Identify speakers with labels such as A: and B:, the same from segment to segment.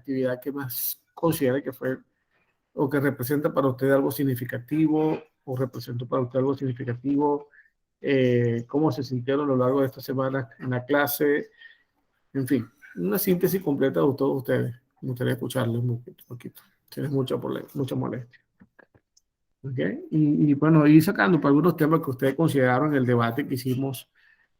A: actividad que más considere que fue o que representa para usted algo significativo o representó para usted algo significativo, cómo se sintieron a lo largo de esta semana en la clase, en fin, una síntesis completa de todos ustedes. Me gustaría escucharles un poquito. Tienes mucha molestia. ¿Okay? Y bueno, ir sacando para algunos temas que ustedes consideraron en el debate que hicimos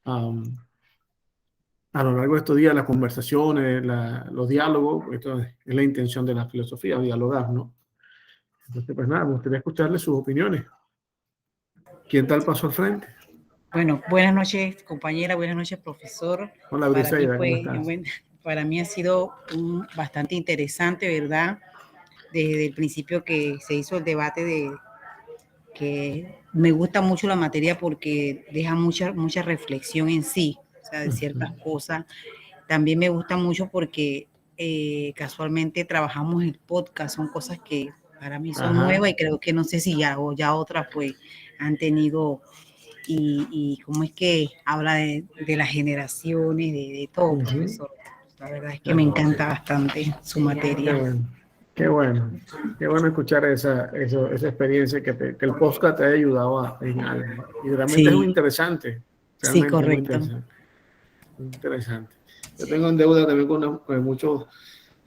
A: a lo largo de estos días, las conversaciones, los diálogos, esto es la intención de la filosofía, dialogar, ¿no? Entonces, pues nada, me gustaría escucharles sus opiniones. ¿Quién tal pasó al frente?
B: Bueno, buenas noches, compañera, buenas noches, profesor.
A: Hola, Briseida, ¿cómo estás?
B: Para mí ha sido bastante interesante, ¿verdad? Desde el principio que se hizo el debate que me gusta mucho la materia porque deja mucha reflexión en sí, o sea, de ciertas cosas. También me gusta mucho porque casualmente trabajamos el podcast, son cosas que para mí son nuevas y creo que no sé si ya otras pues han tenido y cómo es que habla de las generaciones, de todo, profesor. La verdad es que me encanta bastante su materia.
A: Qué bueno escuchar esa experiencia que el podcast te ha ayudado en algo. Y realmente es muy interesante.
B: Sí, correcto.
A: Muy interesante. Yo tengo en deuda también con muchos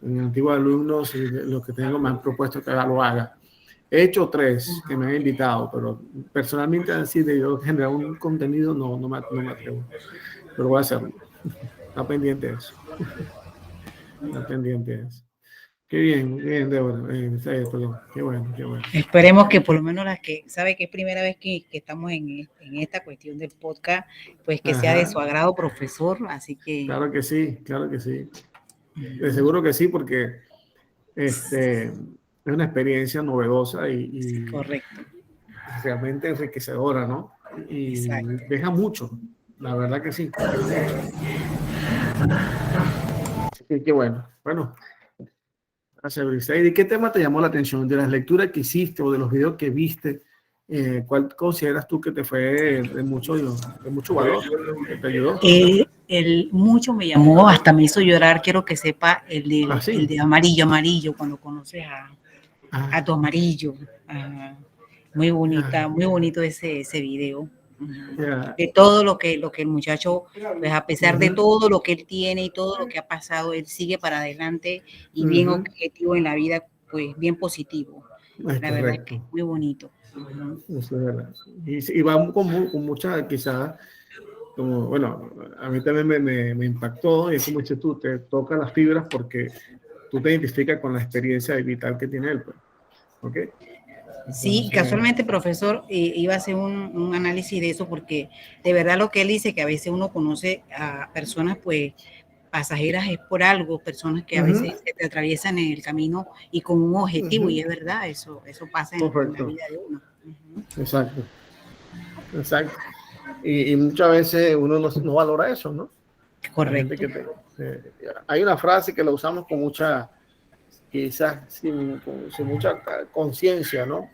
A: antiguos alumnos y los que tengo me han propuesto que lo haga. He hecho 3 que me han invitado, pero personalmente así de yo generar un contenido no me atrevo. Pero voy a hacerlo. Está pendiente de eso. Qué bien, Débora. Perdón. Qué bueno.
B: Esperemos que por lo menos las que sabe que es primera vez que estamos en esta cuestión del podcast, pues que sea de su agrado, profesor. Así que.
A: Claro que sí. De seguro que sí, porque es una experiencia novedosa y
B: correcto.
A: Realmente enriquecedora, ¿no? Y exacto. Deja mucho, la verdad que sí. Así que qué bueno. Bueno, gracias, Briseida. ¿Y qué tema te llamó la atención? De las lecturas que hiciste o de los videos que viste, ¿cuál consideras tú que te fue de mucho valor, que te ayudó?
B: Mucho me llamó, hasta me hizo llorar, quiero que sepa, el de amarillo, cuando conoces a tu amarillo. Muy bonita, muy bonito ese video. De todo lo que el muchacho, pues a pesar de todo lo que él tiene y todo lo que ha pasado, él sigue para adelante y bien objetivo en la vida, pues bien positivo. La verdad es que es muy bonito.
A: Eso es verdad. Y va con mucha, quizás, como, bueno, a mí también me impactó, y es como dices tú, te toca las fibras porque tú te identificas con la experiencia vital que tiene él. Pues. ¿Ok?
B: Sí, casualmente, profesor, iba a hacer un análisis de eso porque de verdad lo que él dice, que a veces uno conoce a personas, pues, pasajeras es por algo, personas que a veces se te atraviesan en el camino y con un objetivo, y es verdad, eso pasa en la vida de uno.
A: Exacto. Y muchas veces uno no valora eso, ¿no?
B: Correcto.
A: Hay una frase que la usamos con mucha, quizás sin mucha conciencia, ¿no?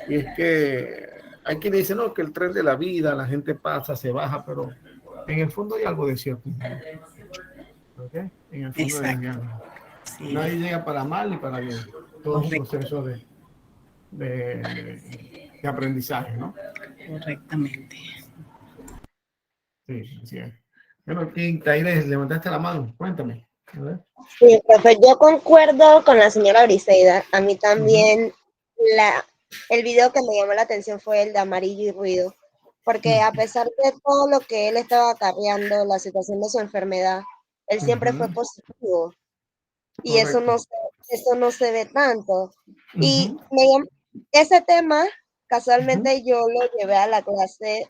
A: Y es que hay quien dice, no, que el tren de la vida, la gente pasa, se baja, pero en el fondo hay algo de cierto. ¿Okay? En el fondo hay algo. Sí. Nadie llega para mal ni para bien. Todo es un proceso de aprendizaje, ¿no?
B: Correctamente.
A: Sí, así es. Bueno, Taires, levantaste la mano, cuéntame. A ver.
C: Sí, profe, yo concuerdo con la señora Briseida. A mí también el video que me llamó la atención fue el de Amarillo y Ruido, porque a pesar de todo lo que él estaba acarreando, la situación de su enfermedad, él siempre fue positivo. Y eso no se ve tanto. Y ese tema, casualmente yo lo llevé a la clase,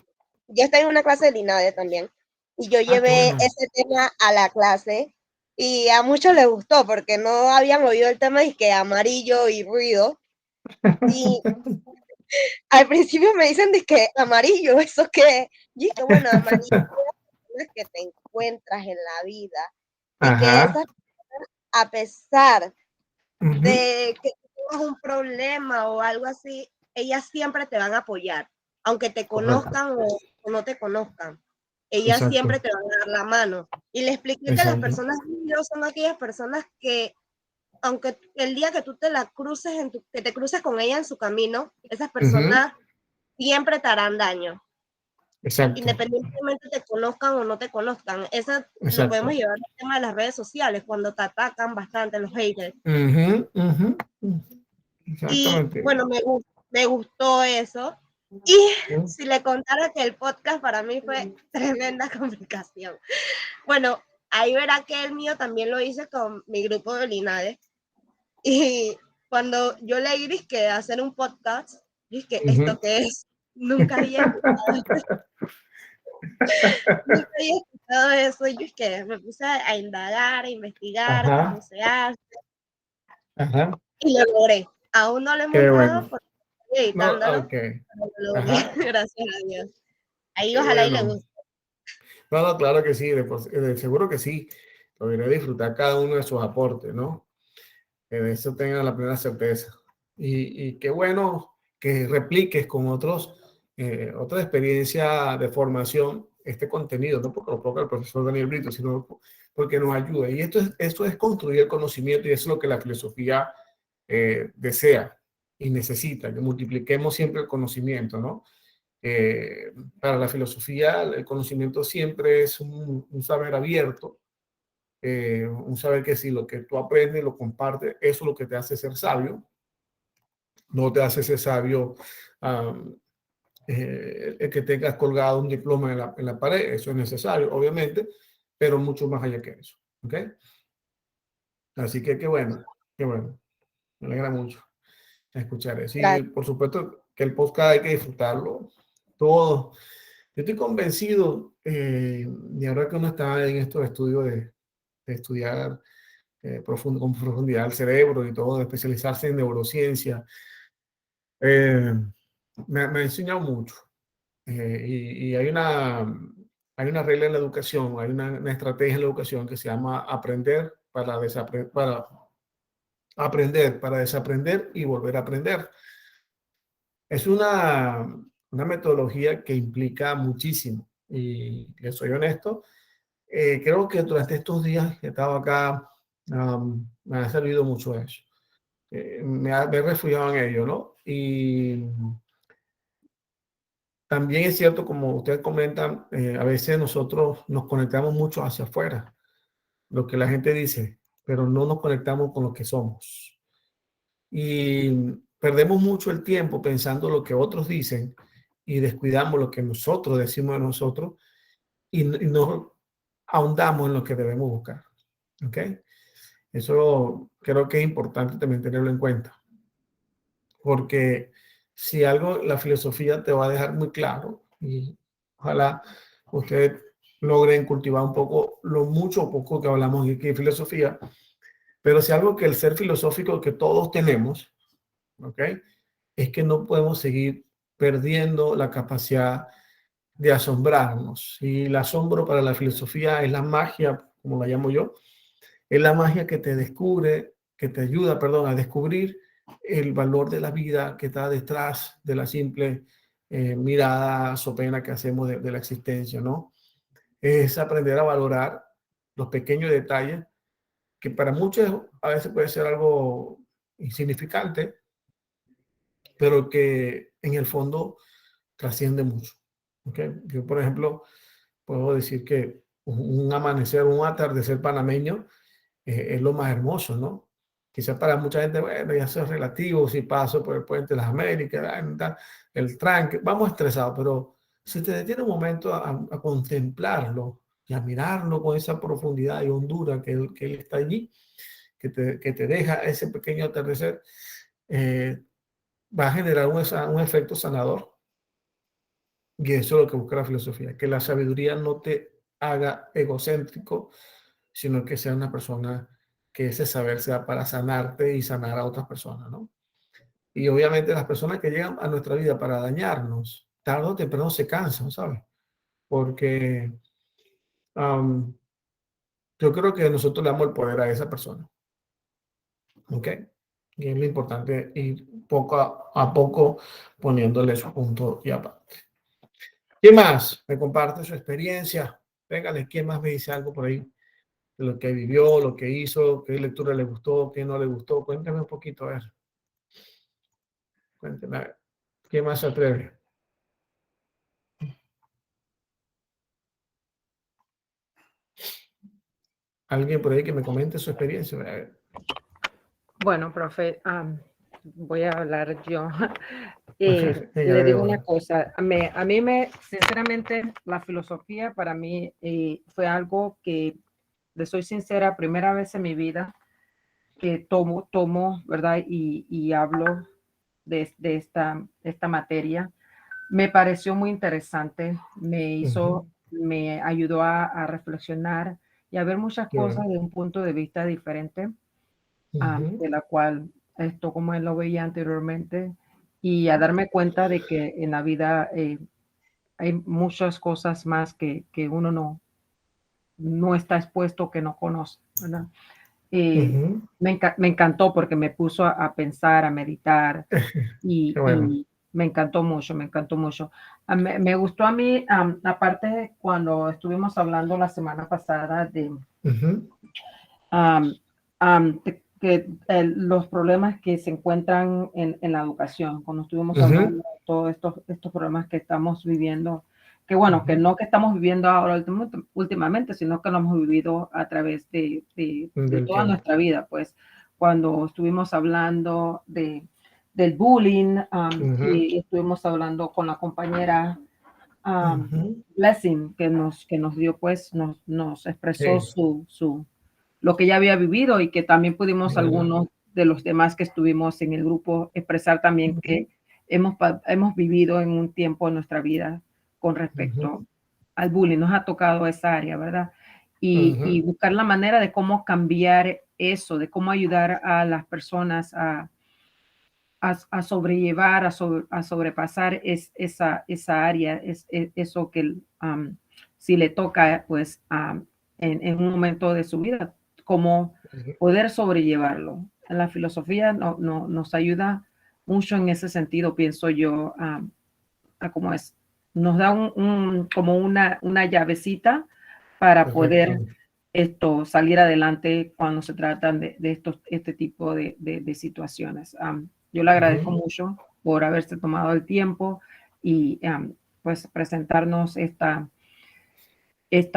C: yo estoy en una clase de Linade también, y yo llevé ese tema a la clase, y a muchos les gustó, porque no habían oído el tema y que amarillo y ruido, y al principio me dicen de que amarillo, eso que, y que bueno, amarillo es que te encuentras en la vida, y que esas, a pesar de que tengas un problema o algo así, ellas siempre te van a apoyar, aunque te conozcan o no te conozcan. Ellas siempre te van a dar la mano. Y le expliqué que las personas son aquellas personas que, aunque el día que tú te la cruces, que te cruces con ella en su camino, esas personas siempre te harán daño.
A: Exacto.
C: Independientemente te conozcan o no te conozcan. Eso lo
A: Exacto.
C: podemos llevar al tema de las redes sociales, cuando te atacan bastante los haters.
A: Exactamente.
C: Y bueno, me gustó eso. Y si le contara que el podcast para mí fue tremenda complicación. Bueno, ahí verá que el mío también lo hice con mi grupo de Linares. Y cuando yo leí que hacer un podcast, dije, ¿esto qué es? Nunca había escuchado eso. Y que me puse a indagar, a investigar cómo se hace.
A: Ajá.
C: Y lo logré. Aún no lo he
A: Qué
C: montado
A: bueno.
C: porque estoy editándolo.
A: No, okay.
C: Pero lo logré, gracias a Dios. Ahí
A: Qué
C: ojalá
A: bueno.
C: y le guste.
A: No, claro que sí, de seguro que sí. Logré disfrutar cada uno de sus aportes, ¿no? Que de eso tengan la plena certeza. Y qué bueno que repliques con otra experiencia de formación este contenido, no porque lo ponga el profesor Daniel Brito, sino porque nos ayuda. Y esto es construir el conocimiento y eso es lo que la filosofía desea y necesita, que multipliquemos siempre el conocimiento, ¿no? Para la filosofía, el conocimiento siempre es un saber abierto, un saber que si lo que tú aprendes lo compartes, eso es lo que te hace ser sabio, no te hace ser sabio el que tengas colgado un diploma en la pared, eso es necesario, obviamente, pero mucho más allá que eso, ¿ok? Así que qué bueno, me alegra mucho escuchar eso. Y por supuesto que el podcast hay que disfrutarlo todo. Yo estoy convencido, y ahora que uno está en estos estudios de estudiar con profundidad el cerebro y todo, de especializarse en neurociencia, me ha enseñado mucho. Y hay una regla en la educación, hay una estrategia en la educación que se llama aprender para aprender, para desaprender y volver a aprender. Es una metodología que implica muchísimo. Y les soy honesto, creo que durante estos días que he estado acá, me ha servido mucho eso. Me he refugiado en ello, ¿no? Y también es cierto, como ustedes comentan, a veces nosotros nos conectamos mucho hacia afuera, lo que la gente dice, pero no nos conectamos con lo que somos. Y perdemos mucho el tiempo pensando lo que otros dicen y descuidamos lo que nosotros decimos de nosotros y no ahondamos en lo que debemos buscar. ¿Ok? Eso creo que es importante también tenerlo en cuenta, porque si algo la filosofía te va a dejar muy claro, y ojalá ustedes logren cultivar un poco lo mucho o poco que hablamos aquí de filosofía, pero si algo que el ser filosófico que todos tenemos, ¿ok? Es que no podemos seguir perdiendo la capacidad de asombrarnos. Y el asombro para la filosofía es la magia, como la llamo yo, es la magia que te descubre, que te ayuda, perdón, a descubrir el valor de la vida que está detrás de la simple mirada sopena que hacemos de la existencia, ¿no? Es aprender a valorar los pequeños detalles que para muchos a veces puede ser algo insignificante, pero que en el fondo trasciende mucho. ¿Okay? Yo, por ejemplo, puedo decir que un amanecer, un atardecer panameño es lo más hermoso, ¿no? Quizás para mucha gente, bueno, ya eso es relativo, si paso por el puente de las Américas, el tranque, vamos estresados, pero si te detienes un momento a contemplarlo y a mirarlo con esa profundidad y hondura que él está allí, que te deja ese pequeño atardecer, va a generar un efecto sanador. Y eso es lo que busca la filosofía, que la sabiduría no te haga egocéntrico, sino que sea una persona que ese saber sea para sanarte y sanar a otras personas, ¿no? Y obviamente las personas que llegan a nuestra vida para dañarnos, tarde o temprano se cansan, ¿sabes? Porque yo creo que nosotros le damos el poder a esa persona, ¿ok? Y es lo importante ir poco a poco poniéndole su punto y aparte. ¿Quién más me comparte su experiencia? Véngale, ¿quién más me dice algo por ahí? de lo que vivió, lo que hizo, qué lectura le gustó, qué no le gustó. Cuéntame un poquito, a ver. Cuéntame, a ver. ¿Qué más se atreve? Alguien por ahí que me comente su experiencia. A ver.
D: Bueno, profe, voy a hablar yo.
A: Ella
D: Le digo una
A: Débora.
D: cosa, sinceramente, la filosofía para mí fue algo que, le soy sincera, primera vez en mi vida que tomo, ¿verdad? Y hablo de esta materia. Me pareció muy interesante, me ayudó a reflexionar y a ver muchas
A: Qué
D: cosas
A: bueno.
D: de un punto de vista diferente,
A: Ujú.
D: de la cual esto como él lo veía anteriormente, y a darme cuenta de que en la vida hay muchas cosas más que uno no está expuesto, que no conoce, ¿verdad?
A: Ujú.
D: Me encantó porque me puso a pensar, a meditar
A: Qué bueno.
D: y me encantó mucho, me encantó mucho. Me gustó a mí, aparte de cuando estuvimos hablando la semana pasada de,
A: Ujú.
D: los problemas que se encuentran en la educación, cuando estuvimos
A: Ujú.
D: hablando de todos estos problemas que estamos viviendo, que bueno, que
A: Ujú.
D: no que estamos viviendo ahora últimamente, sino que lo hemos vivido a través de
A: Del
D: toda
A: tiempo.
D: nuestra vida, pues cuando estuvimos hablando del bullying,
A: Ujú.
D: y estuvimos hablando con la compañera
A: Ujú.
D: Blessing, que nos dio, pues, nos expresó
A: Sí.
D: lo que ya había vivido y que también pudimos
A: Bueno.
D: algunos de los demás que estuvimos en el grupo expresar también
A: Ujú.
D: que hemos vivido en un tiempo en nuestra vida con respecto
A: Ujú.
D: al bullying. Nos ha tocado esa área, ¿verdad? Y
A: Ujú.
D: buscar la manera de cómo cambiar eso, de cómo ayudar a las personas a sobrellevar, a sobrepasar esa área, eso que si le toca, pues en un momento de su vida, cómo
A: Ujú.
D: poder sobrellevarlo. La filosofía nos ayuda mucho en ese sentido, pienso yo, a cómo es. Nos da como una llavecita para poder
A: Perfecto.
D: salir adelante cuando se tratan de este tipo de situaciones. Yo le agradezco
A: Ujú.
D: mucho por haberse tomado el tiempo y pues presentarnos esta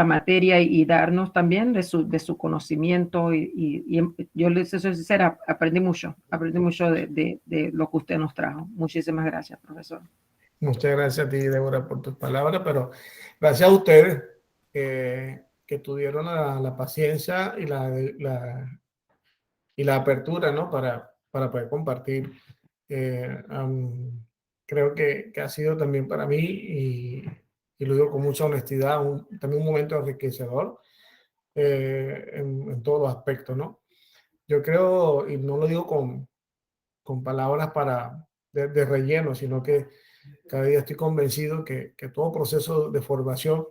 D: materia y darnos también de su conocimiento y yo les soy sincera, aprendí mucho de lo que usted nos trajo. Muchísimas gracias, profesor.
A: Muchas gracias a ti, Débora, por tus palabras, pero gracias a ustedes que tuvieron la paciencia y la apertura, ¿no? Para poder compartir. Creo que ha sido también para mí, y lo digo con mucha honestidad, también un momento enriquecedor en todos los aspectos, ¿no? Yo creo, y no lo digo con palabras de relleno, sino que cada día estoy convencido que todo proceso de formación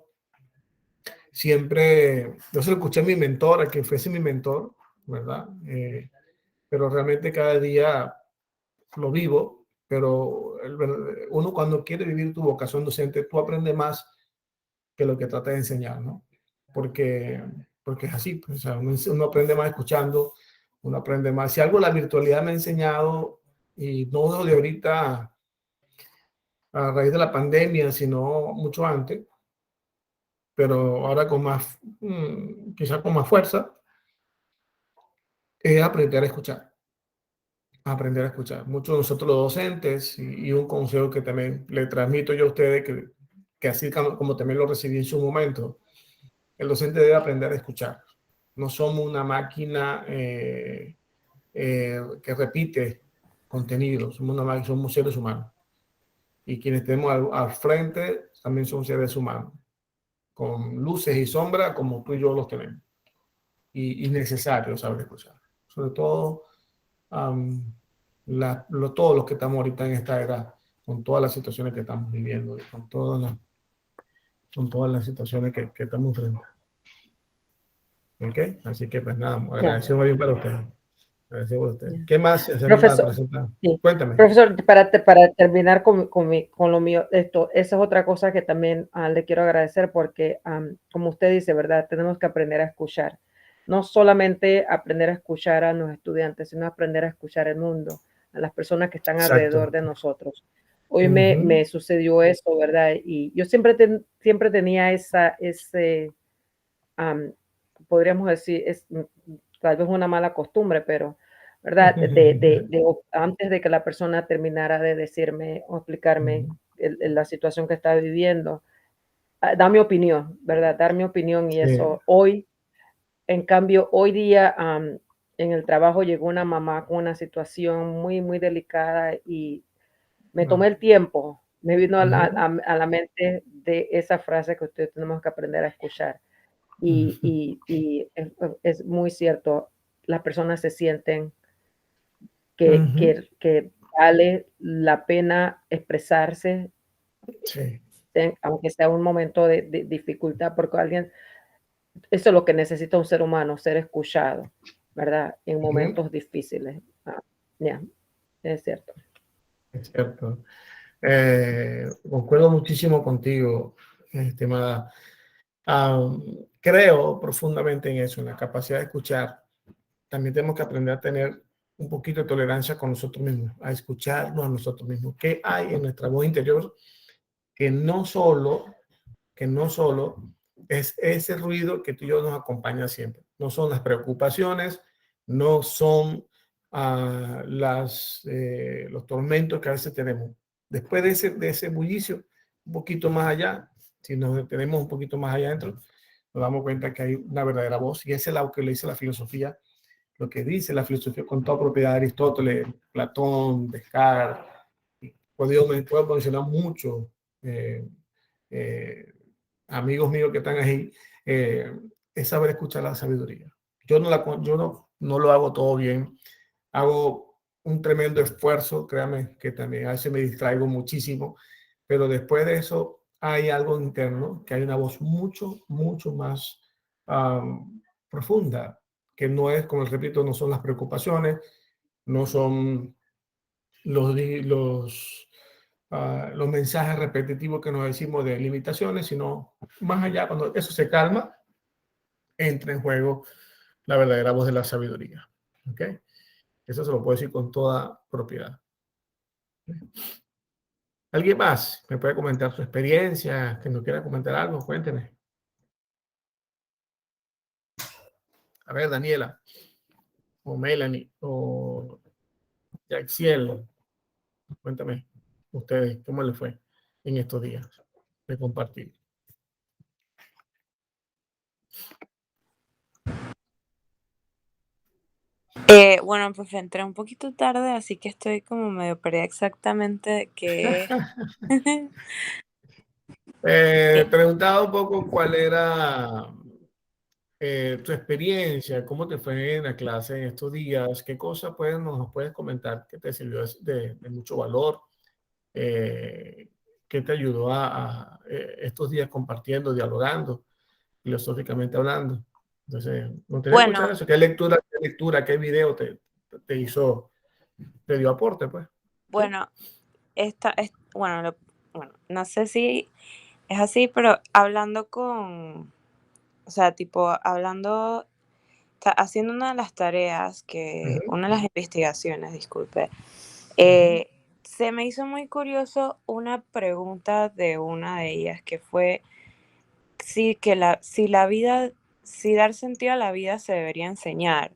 A: siempre, yo se lo escuché a mi mentor, a quien fuese mi mentor, ¿verdad? Pero realmente cada día lo vivo, pero uno cuando quiere vivir tu vocación docente, tú aprendes más que lo que trata de enseñar, ¿no? Porque, porque es así, pues, o sea, uno aprende más escuchando, uno aprende más. Si algo la virtualidad me ha enseñado, y no de ahorita a raíz de la pandemia, sino mucho antes, pero ahora con más, quizás con más fuerza, es aprender a escuchar. Aprender a escuchar. Muchos de nosotros los docentes, y un consejo que también le transmito yo a ustedes, que así como también lo recibí en su momento, el docente debe aprender a escuchar. No somos una máquina que repite contenido, somos una máquina, somos seres humanos. Y quienes tenemos al frente también son seres humanos, con luces y sombras como tú y yo los tenemos. Y necesario saber escuchar. Sobre todo todos los que estamos ahorita en esta era, con todas las situaciones que estamos viviendo, y con todas las situaciones que estamos enfrentando. ¿Ok? Así que pues nada,
D: Ya,
A: agradecido muy bien para ustedes. Agradecido por ustedes.
D: ya.
A: ¿Qué más se anima a
D: Profesor,
A: presentar?
D: sí.
A: Cuéntame.
D: Profesor, para terminar con lo mío, esa es otra cosa que también le quiero agradecer porque, como usted dice, ¿verdad? Tenemos que aprender a escuchar. no solamente aprender a escuchar a los estudiantes, sino aprender a escuchar el mundo, a las personas que están alrededor de nosotros. Hoy me sucedió eso, ¿verdad? Y yo siempre tenía ese, podríamos decir, tal vez una mala costumbre, pero, ¿verdad? Antes de que la persona terminara de decirme o explicarme la situación que estaba viviendo, dar mi opinión, ¿verdad? Dar mi opinión y eso. Hoy, en cambio, hoy día en el trabajo llegó una mamá con una situación muy, muy delicada y me tomé el tiempo, me vino a la mente de esa frase que ustedes tenemos que aprender a escuchar. Y es muy cierto, las personas se sienten que vale la pena expresarse, aunque sea un momento de dificultad, porque alguien, eso es lo que necesita un ser humano, ser escuchado, ¿verdad? En momentos difíciles. Es cierto.
A: Es cierto. Concuerdo muchísimo contigo, estimada. Creo profundamente en eso, en la capacidad de escuchar. También tenemos que aprender a tener un poquito de tolerancia con nosotros mismos, a escucharnos a nosotros mismos. ¿Qué hay en nuestra voz interior que no solo es ese ruido que tú y yo nos acompaña siempre? No son las preocupaciones, no son los tormentos que a veces tenemos. Después de ese bullicio, un poquito más allá, si nos detenemos un poquito más allá adentro, nos damos cuenta que hay una verdadera voz, y ese es lo que le dice la filosofía, lo que dice la filosofía con toda propiedad, Aristóteles, Platón, Descartes. Puedo mencionar mucho amigos míos que están ahí, es saber escuchar la sabiduría. Yo no lo hago todo bien, hago un tremendo esfuerzo, créame que también a veces me distraigo muchísimo, pero después de eso hay algo interno, que hay una voz mucho, mucho más profunda, que no es, como repito, no son las preocupaciones, no son los mensajes repetitivos que nos decimos de limitaciones, sino más allá, cuando eso se calma, entra en juego la verdadera voz de la sabiduría. ¿Ok? Eso se lo puedo decir con toda propiedad. ¿Alguien más me puede comentar su experiencia? Que nos quiera comentar algo, cuénteme. A ver, Daniela, o Melanie, o Yaxiel, cuéntame, ustedes, ¿cómo les fue en estos días de compartir?
E: Bueno, pues entré un poquito tarde, así que estoy como medio perdida exactamente de qué.
A: Preguntaba un poco cuál era tu experiencia, cómo te fue en la clase en estos días, qué cosas nos puedes comentar que te sirvió de mucho valor, qué te ayudó estos días compartiendo, dialogando, filosóficamente hablando. Entonces, me gustaría escuchar
E: Bueno,
A: eso. ¿Qué lectura, qué video te hizo, te dio aporte, pues?
E: bueno, bueno, no sé si es así, pero hablando o sea, tipo, haciendo una de las tareas, una de las investigaciones, disculpe, se me hizo muy curioso una pregunta de una de ellas que fue si dar sentido a la vida se debería enseñar.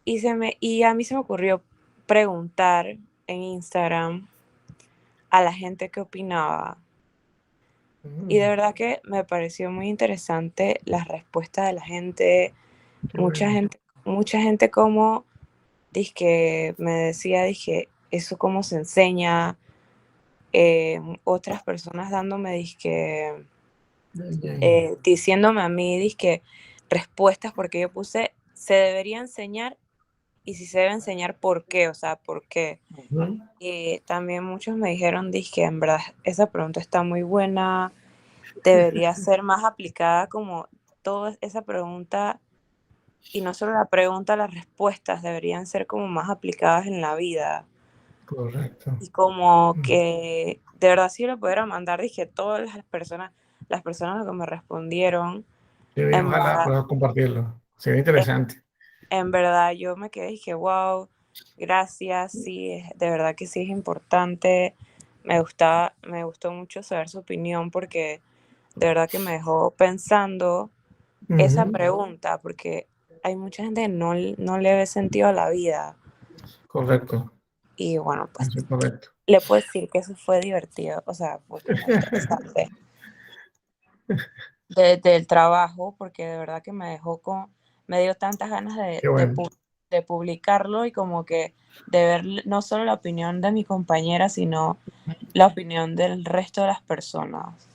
E: Y a mí se me ocurrió preguntar en Instagram a la gente qué opinaba. Y de verdad que me pareció muy interesante las respuestas de la gente. Mucha gente como me decía, eso cómo se enseña. Otras personas dándome, diciéndome a mí, respuestas, porque yo puse, se debería enseñar, y si se debe enseñar, ¿por qué? O sea, ¿por qué? Y también muchos me dijeron, en verdad, esa pregunta está muy buena, debería ser más aplicada, como toda esa pregunta, y no solo la pregunta, las respuestas deberían ser como más aplicadas en la vida.
A: Correcto.
E: Y como que, de verdad, si lo pudiera mandar, todas las personas que me respondieron,
A: Sí,
E: En
A: ojalá
E: verdad,
A: puedas compartirlo. Sería
E: en,
A: interesante.
E: en verdad yo me quedé y dije, wow, gracias, sí, de verdad que sí es importante. Me gustó mucho saber su opinión porque de verdad que me dejó pensando esa
A: Ujú,
E: pregunta, porque hay mucha gente que no le ve sentido a la vida.
A: correcto,
E: Y bueno, pues
A: eso es correcto.
E: le puedo decir que eso fue divertido, o sea, fue como interesante del trabajo, porque de verdad que me dio tantas ganas
A: Qué bueno.
E: de publicarlo y como que de ver no solo la opinión de mi compañera, sino la opinión del resto de las personas.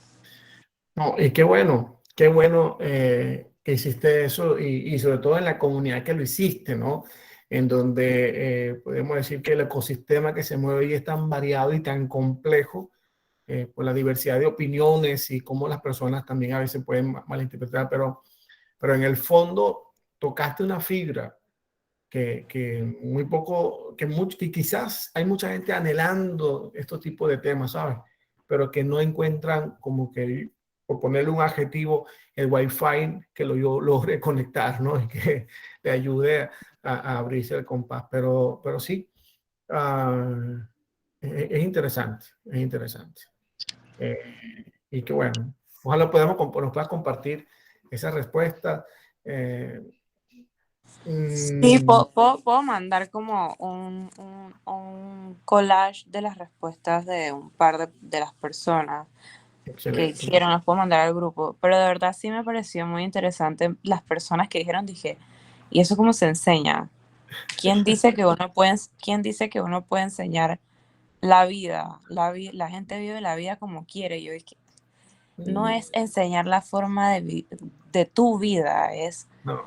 A: No, y qué bueno que hiciste eso y sobre todo en la comunidad que lo hiciste, ¿no? En donde podemos decir que el ecosistema que se mueve hoy es tan variado y tan complejo por la diversidad de opiniones y cómo las personas también a veces pueden malinterpretar, pero en el fondo tocaste una fibra que muy poco, que quizás hay mucha gente anhelando estos tipos de temas, ¿sabes? Pero que no encuentran como que, por ponerle un adjetivo, el wifi que yo logre conectar, ¿no? Y que le ayude a abrirse el compás. Pero sí, es interesante, es interesante. Eh, y que bueno, ojalá nos puedas compartir esa respuesta. Eh,
E: Sí,
A: mm,
E: puedo mandar como un collage de las respuestas de un par de las personas que
A: excelente.
E: hicieron, las puedo mandar al grupo, pero de verdad sí me pareció muy interesante las personas que dijeron, dije, ¿y eso cómo se enseña? ¿Quién dice que uno puede enseñar la vida? La gente vive la vida como quiere. Y yo dije, no
A: Mm,
E: es enseñar la forma de tu vida, es
A: no.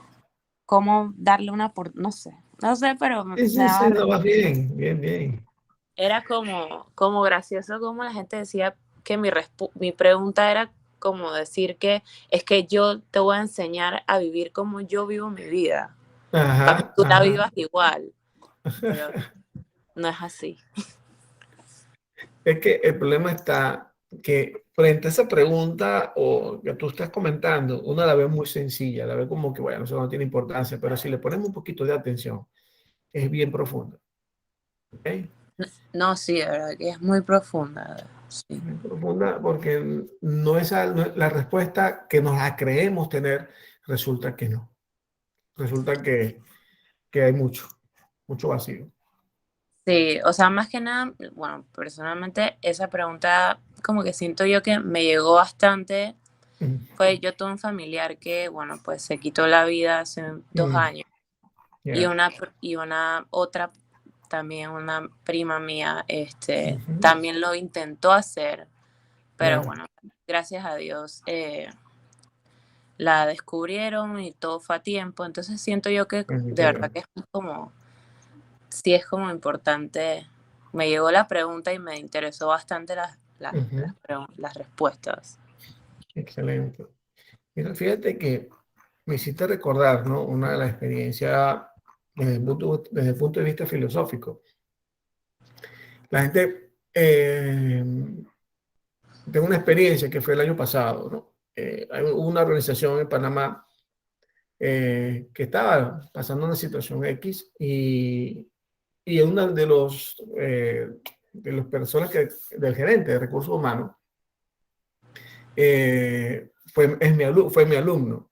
E: cómo darle no sé, pero
A: Sí,
E: me
A: sí, sí,
E: daba
A: no, vas bien, bien, bien.
E: era como gracioso como la gente decía que mi pregunta era como decir que es que yo te voy a enseñar a vivir como yo vivo mi vida, para que
A: Ajá,
E: tú la
A: ajá.
E: vivas igual, pero no es así.
A: Es que el problema está que frente a esa pregunta o que tú estás comentando, uno la ve muy sencilla, la ve como que, bueno, eso no tiene importancia, pero si le ponemos un poquito de atención, es bien profunda. ¿Ok?
E: No, sí, de verdad que es muy profunda, sí.
A: Bien profunda porque no es la respuesta que nos la creemos tener, resulta que no. Resulta que hay mucho vacío.
E: Sí, o sea, más que nada, bueno, personalmente esa pregunta como que siento yo que me llegó bastante,
A: Mm,
E: pues yo tuve un familiar que, bueno, pues se quitó la vida hace 2 años. Y
A: ya.
E: una otra, también una prima mía,
A: Ujú,
E: también lo intentó hacer, pero
A: ya.
E: bueno, gracias a Dios la descubrieron y todo fue a tiempo. Entonces siento yo que
A: Bendito
E: de verdad
A: Dios.
E: que sí es como importante. Me llegó la pregunta y me interesó bastante
A: Ujú,
E: las respuestas.
A: excelente. Mira, fíjate que me hiciste recordar, ¿no? Una de las experiencias desde el punto de vista filosófico. La gente, tengo una experiencia que fue el año pasado, ¿no? Hubo una organización en Panamá que estaba pasando una situación X y una de las personas del gerente de recursos humanos fue mi alumno.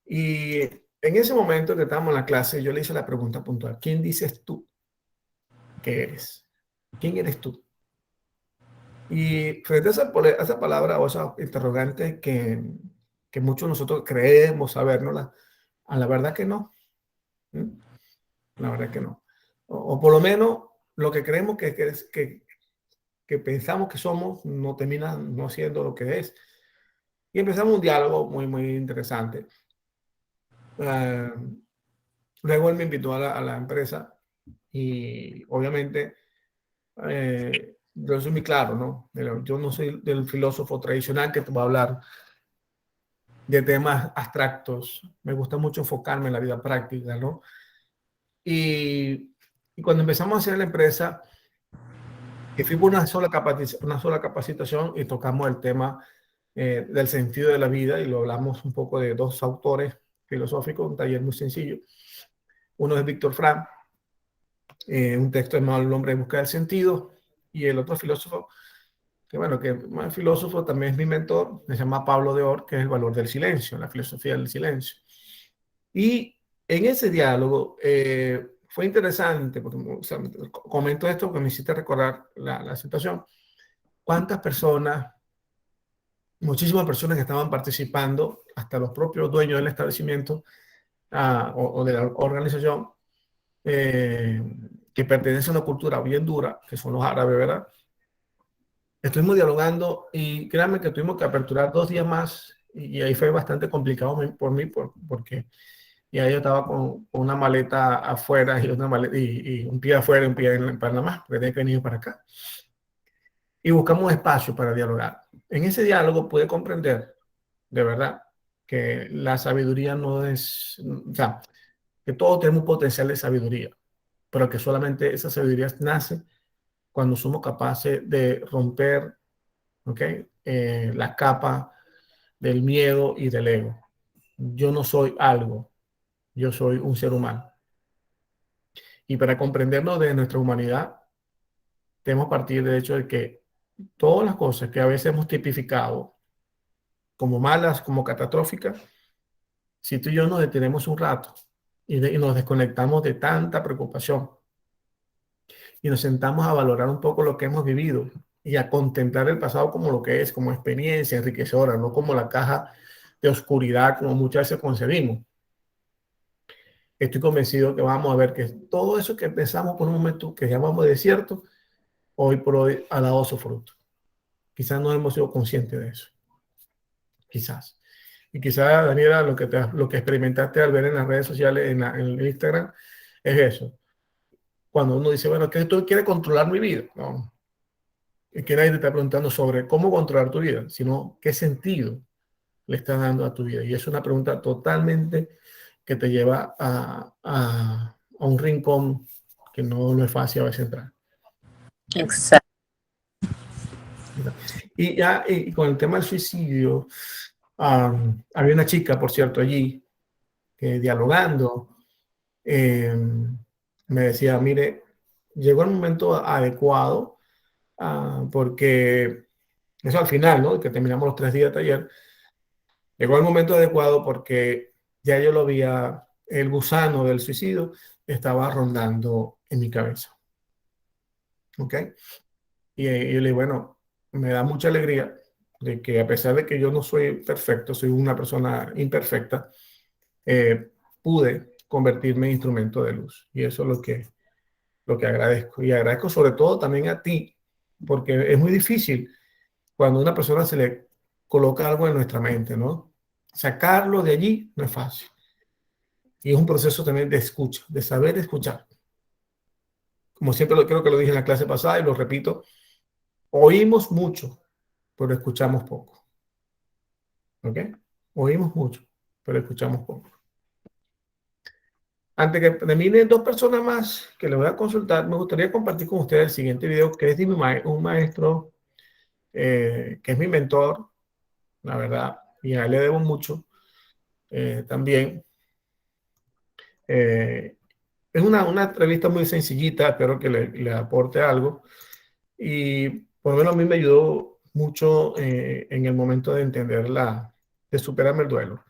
A: Y en ese momento que estábamos en la clase, yo le hice la pregunta puntual: ¿quién dices tú que eres? ¿Quién eres tú? Y frente a esa palabra o esa interrogante que muchos de nosotros creemos saber, ¿no? A la verdad que no. ¿Mm? La verdad que no. O por lo menos lo que creemos que pensamos que somos no termina no siendo lo que es. Y empezamos un diálogo muy interesante. Eh, Luego él me invitó a la empresa y obviamente yo soy muy claro, ¿no? Yo no soy del filósofo tradicional que te va a hablar de temas abstractos. Me gusta mucho enfocarme en la vida práctica, ¿no? Y cuando empezamos a hacer la empresa, que fuimos una sola capacitación y tocamos el tema del sentido de la vida, y lo hablamos un poco de dos autores filosóficos, un taller muy sencillo. Uno es Víctor Frank, un texto llamado El hombre en busca del sentido, y el otro filósofo, que bueno, que más filósofo, también es mi mentor, se llama Pablo de Or, que es El valor del silencio, la filosofía del silencio. Y en ese diálogo fue interesante, porque o sea, comento esto porque me hiciste recordar la situación. ¿Cuántas personas, muchísimas personas que estaban participando, hasta los propios dueños del establecimiento o de la organización, que pertenece a una cultura bien dura, que son los árabes, ¿verdad? Estuvimos dialogando y créanme que tuvimos que aperturar 2 días más y ahí fue bastante complicado por mí porque ya yo estaba con una maleta afuera y un pie afuera y un pie en Panamá, porque tenía que venir para acá. Y buscamos un espacio para dialogar. En ese diálogo pude comprender, de verdad, que la sabiduría no es, o sea, que todos tenemos un potencial de sabiduría, pero que solamente esa sabiduría nace cuando somos capaces de romper, ¿ok? La capa del miedo y del ego. Yo no soy algo, yo soy un ser humano. Y para comprendernos de nuestra humanidad, tenemos que partir del hecho de que todas las cosas que a veces hemos tipificado como malas, como catastróficas, si tú y yo nos detenemos un rato y nos desconectamos de tanta preocupación y nos sentamos a valorar un poco lo que hemos vivido y a contemplar el pasado como lo que es, como experiencia enriquecedora, no como la caja de oscuridad como muchas veces concebimos. Estoy convencido que vamos a ver que todo eso que pensamos por un momento que llamamos desierto, hoy por hoy ha dado su fruto. Quizás no hemos sido conscientes de eso. Quizás. Y quizás, Daniela, lo que experimentaste al ver en las redes sociales, en el Instagram, es eso. Cuando uno dice, bueno, ¿qué tú quieres controlar mi vida? No. Es que nadie te está preguntando sobre cómo controlar tu vida, sino qué sentido le estás dando a tu vida. Y es una pregunta totalmente que te lleva a un rincón que no es fácil a veces entrar.
E: Exacto.
A: Y ya y con el tema del suicidio, había una chica, por cierto, allí, que dialogando, me decía, mire, llegó el momento adecuado, porque eso al final, ¿no? Que terminamos los 3 días de taller, llegó el momento adecuado porque ya yo lo había, el gusano del suicidio estaba rondando en mi cabeza. ¿Ok? Y yo le digo, bueno, me da mucha alegría de que a pesar de que yo no soy perfecto, soy una persona imperfecta, pude convertirme en instrumento de luz. Y eso es lo que agradezco. Y agradezco sobre todo también a ti, porque es muy difícil cuando a una persona se le coloca algo en nuestra mente, ¿no? Sacarlo de allí no es fácil. Y es un proceso también de escucha, de saber escuchar. Como siempre creo que lo dije en la clase pasada y lo repito, oímos mucho, pero escuchamos poco. ¿Ok? Oímos mucho, pero escuchamos poco. Antes que termine, 2 personas más que le voy a consultar, me gustaría compartir con ustedes el siguiente video, que es de un maestro que es mi mentor, la verdad, y a él le debo mucho también. Es una entrevista muy sencillita, espero que le aporte algo. Y por lo menos a mí me ayudó mucho en el momento de de superarme el duelo.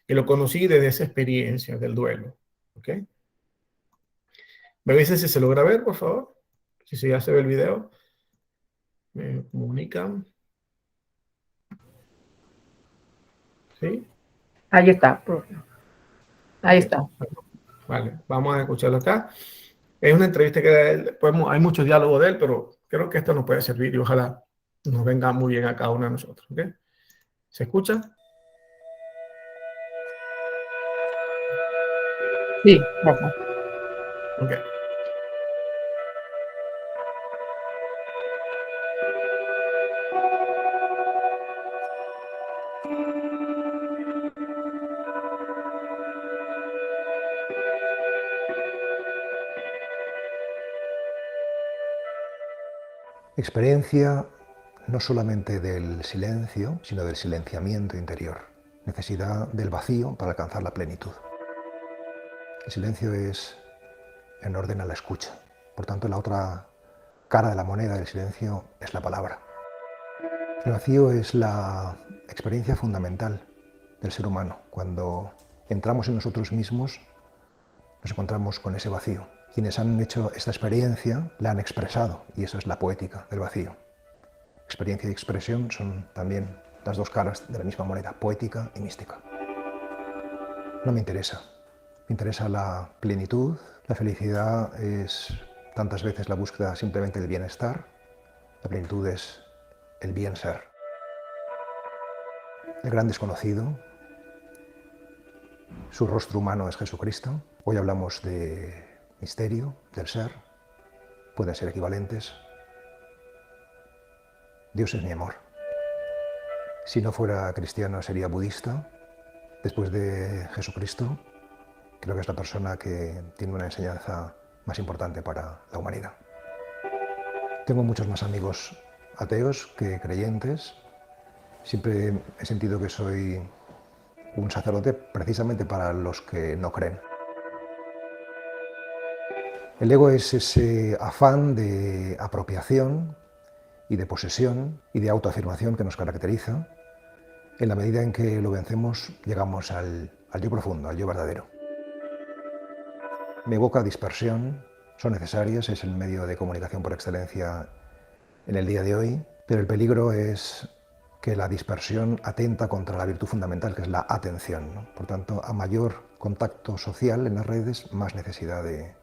A: Y lo conocí desde esa experiencia del duelo. ¿Ok? Me avisen si se logra ver, por favor. Si ya se ve el video, me comunican. ¿Sí?
D: Ahí está, profe. Ahí
A: Ok.
D: está.
A: Vale, vamos a escucharlo acá. Es una entrevista que hay muchos diálogos de él, pero creo que esto nos puede servir y ojalá nos venga muy bien a cada uno de nosotros. ¿Ok? ¿Se escucha?
D: Sí, profe.
A: Ok.
F: Experiencia no solamente del silencio, sino del silenciamiento interior. Necesidad del vacío para alcanzar la plenitud. El silencio es en orden a la escucha. Por tanto, la otra cara de la moneda del silencio es la palabra. El vacío es la experiencia fundamental del ser humano. Cuando entramos en nosotros mismos, nos encontramos con ese vacío. Quienes han hecho esta experiencia la han expresado, y eso es la poética del vacío. Experiencia y expresión son también las dos caras de la misma moneda, poética y mística. No me interesa. Me interesa la plenitud. La felicidad es tantas veces la búsqueda simplemente del bienestar. La plenitud es el bien ser. El gran desconocido, su rostro humano es Jesucristo. Hoy hablamos de misterio, del ser. Pueden ser equivalentes. Dios es mi amor. Si no fuera cristiano sería budista. Después de Jesucristo, creo que es la persona que tiene una enseñanza más importante para la humanidad. Tengo muchos más amigos ateos que creyentes. Siempre he sentido que soy un sacerdote precisamente para los que no creen. El ego es ese afán de apropiación y de posesión y de autoafirmación que nos caracteriza. En la medida en que lo vencemos, llegamos al yo profundo, al yo verdadero. Me evoca dispersión, son necesarias, es el medio de comunicación por excelencia en el día de hoy, pero el peligro es que la dispersión atenta contra la virtud fundamental, que es la atención, ¿no? Por tanto, a mayor contacto social en las redes, más necesidad de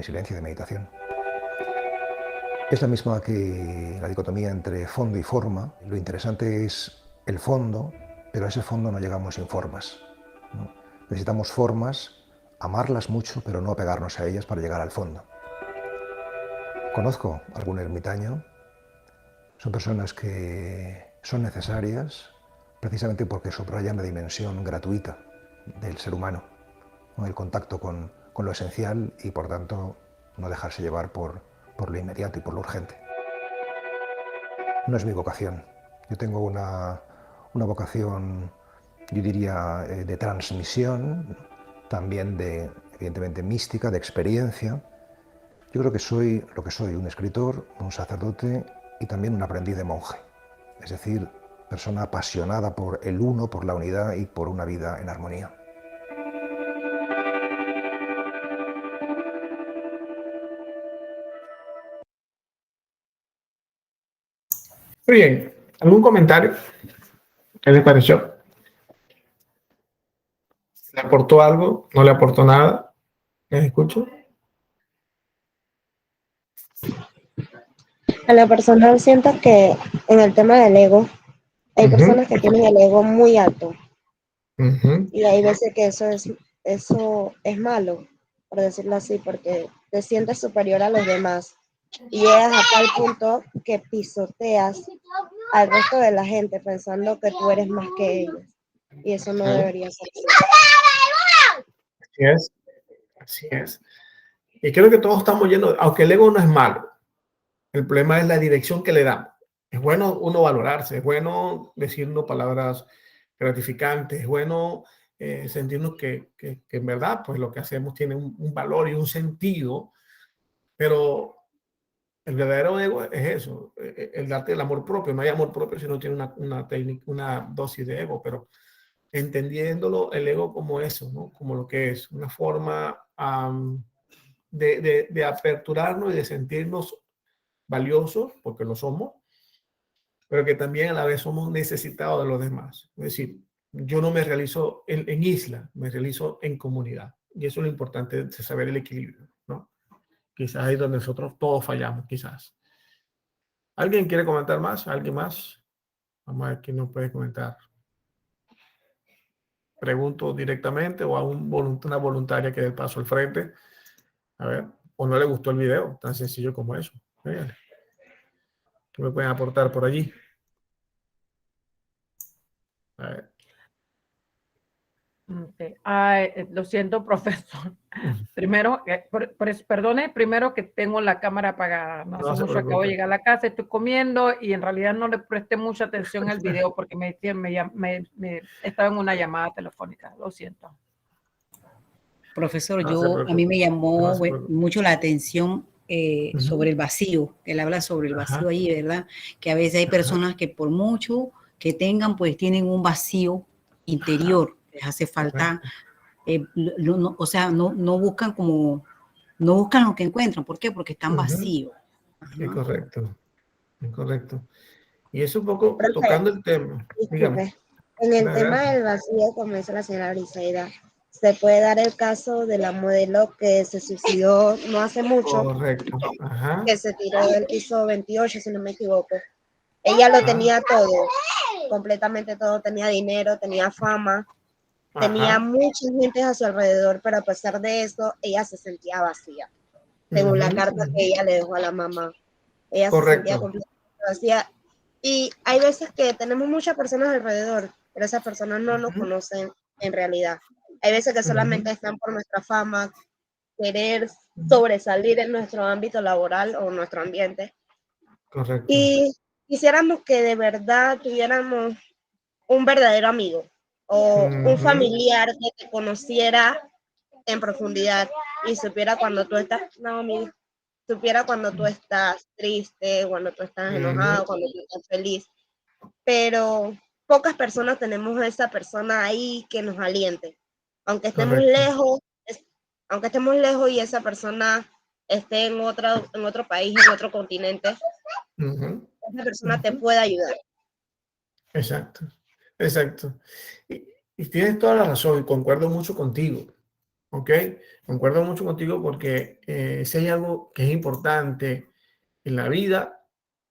F: silencio y de meditación. Es la misma que la dicotomía entre fondo y forma. Lo interesante es el fondo, pero a ese fondo no llegamos sin formas, ¿no? Necesitamos formas, amarlas mucho, pero no apegarnos a ellas para llegar al fondo. Conozco algún ermitaño. Son personas que son necesarias precisamente porque subrayan la dimensión gratuita del ser humano, ¿no? El contacto con lo esencial y, por tanto, no dejarse llevar por lo inmediato y por lo urgente. No es mi vocación. Yo tengo una vocación, yo diría, de transmisión, también de, evidentemente, mística, de experiencia. Yo creo que soy lo que soy, un escritor, un sacerdote y también un aprendiz de monje. Es decir, persona apasionada por el uno, por la unidad y por una vida en armonía.
A: Muy bien, ¿algún comentario? ¿Qué les pareció? ¿Le aportó algo? ¿No le aportó nada? ¿Les escucho?
C: A la personal siento que en el tema del ego, hay personas que tienen el ego muy alto y hay veces que eso es malo, por decirlo así, porque te sientes superior a los demás y llegas a tal punto que pisoteas al resto de la gente pensando que tú eres más que ellos y eso no debería ser así.
A: Así es, así es. Y creo que todos estamos llenos, aunque el ego no es malo, el problema es la dirección que le damos. Es bueno uno valorarse, es bueno decirnos palabras gratificantes, es bueno sentirnos que en verdad pues lo que hacemos tiene un valor y un sentido, pero el verdadero ego es eso, el darte el amor propio. No hay amor propio si no tiene una técnica, una dosis de ego, pero entendiéndolo el ego como eso, ¿no? Como lo que es, una forma de aperturarnos y de sentirnos valiosos, porque lo somos, pero que también a la vez somos necesitados de los demás. Es decir, yo no me realizo en isla, me realizo en comunidad. Y eso es lo importante de saber el equilibrio, ¿no? Quizás ahí es donde nosotros todos fallamos, quizás. ¿Alguien quiere comentar más? ¿Alguien más? Vamos a ver quién nos puede comentar. Pregunto directamente o a una voluntaria que dé el paso al frente. A ver, o no le gustó el video, tan sencillo como eso. Fíjate. ¿Qué me pueden aportar por allí? A ver.
D: Okay. Ay, lo siento, profesor. Primero, perdone, primero que tengo la cámara apagada. No
A: No
D: hace
A: se
D: mucho acabo de
A: preocupe.
D: llegar a la casa, estoy comiendo y en realidad no le presté mucha atención al video porque estaba en una llamada telefónica. Lo siento.
B: Profesor,
A: No se
B: a mí me
A: preocupe. No
B: llamó
A: se preocupe.
B: mucho la atención sobre
A: Ujú.
B: el vacío. Él habla sobre el
A: Ajá.
B: vacío ahí, ¿verdad? Que a veces hay
A: Ajá.
B: personas que por mucho que tengan, pues tienen un vacío interior. Les hace falta, o sea, no buscan como, no buscan lo que encuentran. ¿Por qué? Porque están
A: Ujú.
B: vacíos.
A: Es
B: Ajá.
A: correcto. Es correcto. Y es un poco
C: Profe,
A: tocando el tema. Dígame.
C: disculpe. En el tema
A: Adelante.
C: del vacío, como dice la señora Briseida, se puede dar el caso de la modelo que se suicidó no hace mucho,
A: Correcto. Ajá.
C: que se tiró del piso 28, si no me equivoco. Ella lo tenía todo, completamente todo. Tenía dinero, tenía fama, tenía
A: Ajá.
C: mucha gente a su alrededor, pero a pesar de eso, ella se sentía vacía. Según la
A: Ujú,
C: carta
A: ujú.
C: que ella le dejó a la mamá, ella se sentía
A: Correcto.
C: completamente vacía. Y hay veces que tenemos muchas personas alrededor, pero esas personas no nos
A: Ujú,
C: conocen en realidad. Hay veces que solamente
A: ujú,
C: están por nuestra fama, querer
A: ujú.
C: sobresalir en nuestro ámbito laboral o nuestro ambiente.
A: Correcto.
C: Y quisiéramos que de verdad tuviéramos un verdadero amigo o un
A: Ujú,
C: familiar que te conociera en profundidad y supiera cuando tú estás, no, supiera cuando tú estás triste, cuando tú estás enojado,
A: ujú.
C: cuando tú estás feliz, pero pocas personas tenemos a esa persona ahí que nos aliente. Aunque estemos
A: Correcto.
C: lejos, aunque estemos lejos y esa persona esté en otro país, en otro continente,
A: Ujú,
C: esa persona te
A: ujú.
C: puede ayudar.
A: Exacto. Exacto. Y, y tienes toda la razón y concuerdo mucho contigo. ¿Ok? Concuerdo mucho contigo porque si hay algo que es importante en la vida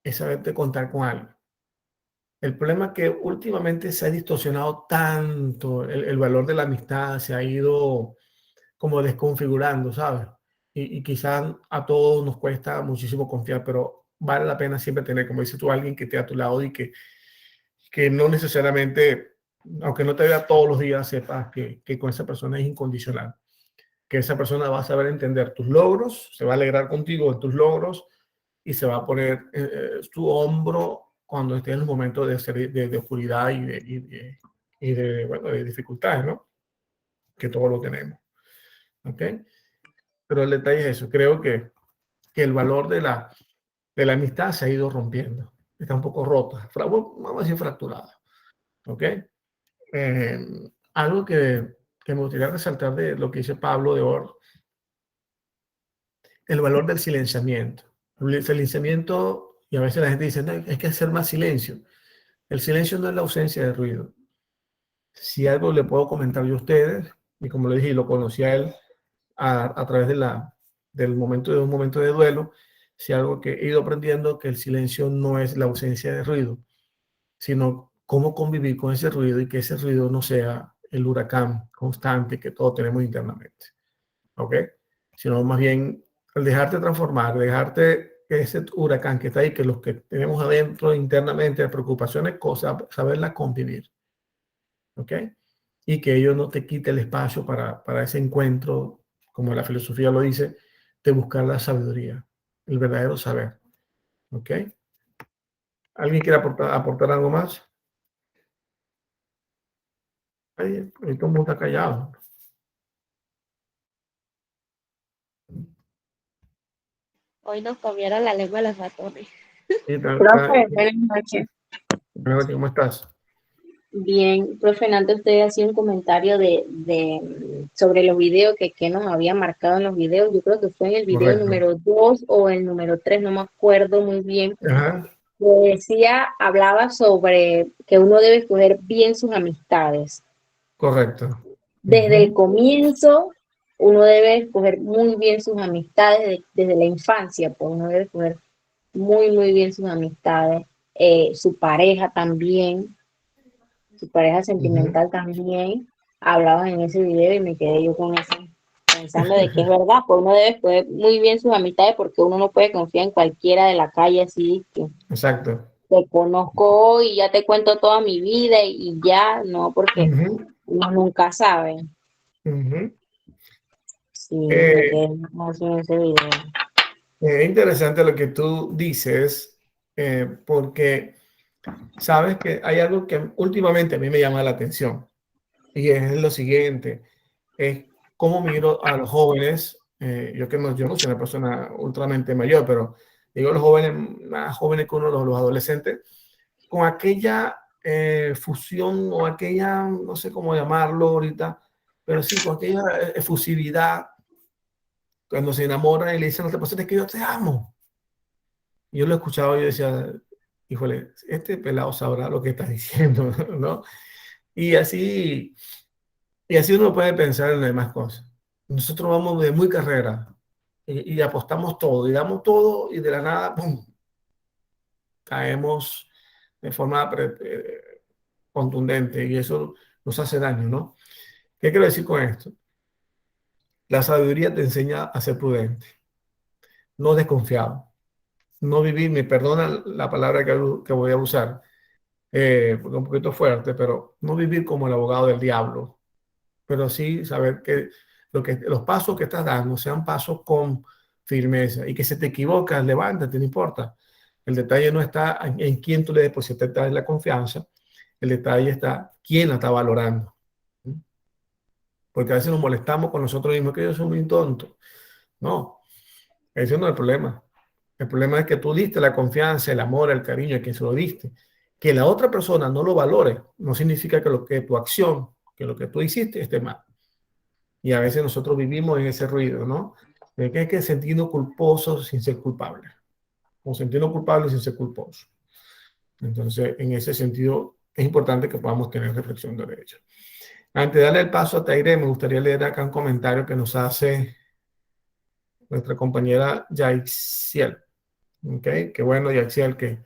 A: es saberte contar con algo. El problema es que últimamente se ha distorsionado tanto el valor de la amistad, se ha ido como desconfigurando, ¿sabes? Y quizás a todos nos cuesta muchísimo confiar, pero vale la pena siempre tener, como dices tú, alguien que esté a tu lado y que no necesariamente, aunque no te vea todos los días, sepas que con esa persona es incondicional, que esa persona va a saber entender tus logros, se va a alegrar contigo de tus logros y se va a poner tu hombro cuando estés en los momentos de oscuridad bueno, de dificultades, ¿no? Que todos lo tenemos. ¿Ok? Pero el detalle es eso. Creo que el valor de la amistad se ha ido rompiendo. Está un poco rota. Vamos a decir fracturada. ¿Ok? Algo que me gustaría resaltar de lo que dice Pablo de Or, el valor del silenciamiento. El silenciamiento, y a veces la gente dice, no, hay que hacer más silencio. El silencio no es la ausencia de ruido. Si algo le puedo comentar yo a ustedes, y como le dije, lo conocí a él a través de un momento de duelo, si algo que he ido aprendiendo, que el silencio no es la ausencia de ruido, sino cómo convivir con ese ruido y que ese ruido no sea el huracán constante que todos tenemos internamente. ¿Ok? Sino más bien el dejarte transformar, dejarte que ese huracán que está ahí, que los que tenemos adentro internamente, preocupaciones, cosas, saberlas convivir. ¿Ok? Y que ello no te quite el espacio para ese encuentro, como la filosofía lo dice, de buscar la sabiduría, el verdadero saber. ¿Ok? ¿Alguien quiere aportar algo más? Ay, todo el mundo está callado.
C: Hoy nos comieron la lengua de los ratones.
G: Profe, buenas noches.
A: Buenas noches, ¿cómo estás?
G: Bien, profe, antes usted hacía un comentario sobre los videos que nos había marcado en los videos. Yo creo que fue en el video
A: Correcto.
G: número 2 o el número 3, no me acuerdo muy bien.
A: Ajá.
G: Hablaba sobre que uno debe escoger bien sus amistades.
A: Correcto.
G: Desde el comienzo, uno debe escoger muy bien sus amistades, desde la infancia, pues uno debe escoger muy, muy bien sus amistades, su pareja también. Su pareja sentimental también, hablaban en ese video y me quedé yo con eso, pensando de que es verdad, pues uno debe escoger muy bien sus amistades porque uno no puede confiar en cualquiera de la calle así que
A: Exacto.
G: te conozco y ya te cuento toda mi vida y ya, no, porque uno nunca sabe.
A: Ujú.
G: Sí, me
A: Eh,
G: quedé más en ese video.
A: es interesante lo que tú dices, porque sabes que hay algo que últimamente a mí me llama la atención y es lo siguiente, es cómo miro a los jóvenes, yo no soy una persona ultramente mayor, pero digo los jóvenes, más jóvenes que uno, los adolescentes, con aquella fusión o aquella, no sé cómo llamarlo ahorita, pero sí, con aquella efusividad, cuando se enamoran y le dicen a otra persona que yo te amo. Y yo lo escuchaba y yo decía, híjole, este pelado sabrá lo que está diciendo, ¿no? Y así, y así uno puede pensar en las demás cosas. Nosotros vamos de muy carrera y apostamos todo, y damos todo y de la nada, ¡pum!, caemos de forma contundente y eso nos hace daño, ¿no? ¿Qué quiero decir con esto? La sabiduría te enseña a ser prudente, no desconfiado, no vivir, me perdona la palabra que voy a usar, porque es un poquito fuerte, pero no vivir como el abogado del diablo, pero sí saber que, los pasos que estás dando sean pasos con firmeza y que si te equivocas, levántate, no importa. El detalle no está en quién tú le depositas la confianza, el detalle está quién la está valorando. Porque a veces nos molestamos con nosotros mismos, que yo soy muy tonto. No, ese no es el problema. El problema es que tú diste la confianza, el amor, el cariño a quien se lo diste. Que la otra persona no lo valore no significa que, lo que tu acción, que lo que tú hiciste esté mal. Y a veces nosotros vivimos en ese ruido, ¿no? De que hay que sentirnos culposos sin ser culpables. O sentirnos culpables sin ser culposos. Entonces, en ese sentido, es importante que podamos tener reflexión de derecho. Antes de darle el paso a Tairé, me gustaría leer acá un comentario que nos hace nuestra compañera Yaixiel. ¿Ok? Qué bueno, Yaixiel, que,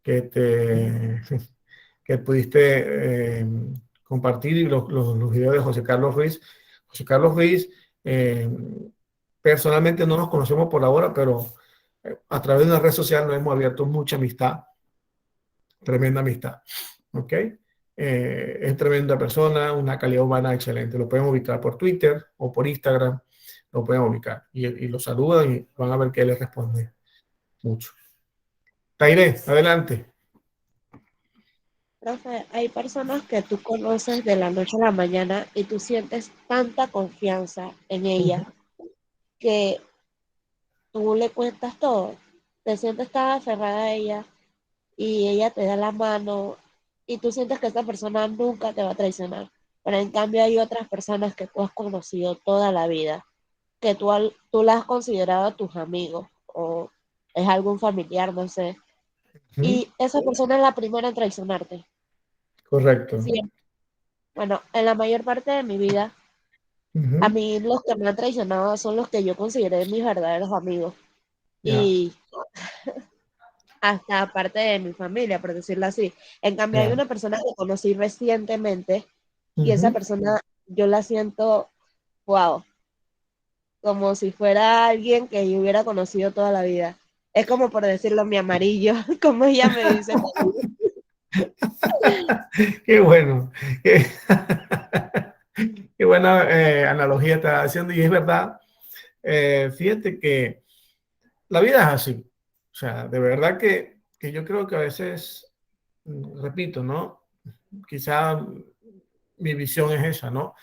A: te, que pudiste compartir los videos de José Carlos Ruiz. José Carlos Ruiz, personalmente no nos conocemos por ahora, pero a través de una red social nos hemos abierto mucha amistad, tremenda amistad. ¿Ok? Es tremenda persona, una calidad humana excelente. Lo pueden ubicar por Twitter o por Instagram, lo pueden ubicar. Y lo saludan y van a ver que él les responde mucho. Tairé, adelante.
C: Profe, hay personas que tú conoces de la noche a la mañana y tú sientes tanta confianza en ella que tú le cuentas todo. Te sientes tan aferrada a ella y ella te da la mano y tú sientes que esta persona nunca te va a traicionar. Pero en cambio hay otras personas que tú has conocido toda la vida, que tú las has considerado tus amigos o es algún familiar, no sé. Y esa persona es la primera en traicionarte.
A: Correcto.
C: Sí. Bueno, en la mayor parte de mi vida, a mí los que me han traicionado son los que yo consideré mis verdaderos amigos.
A: Ya,
C: Y hasta parte de mi familia, por decirlo así. En cambio, hay
A: ya.
C: una persona que conocí recientemente y esa persona yo la siento, wow, como si fuera alguien que yo hubiera conocido toda la vida. Es como por decirlo, mi amarillo, como ella me dice.
A: Qué bueno. Qué, qué buena analogía está haciendo y es verdad. Fíjate que la vida es así. O sea, de verdad que yo creo que a veces, repito, ¿no? Quizá mi visión es esa, ¿no?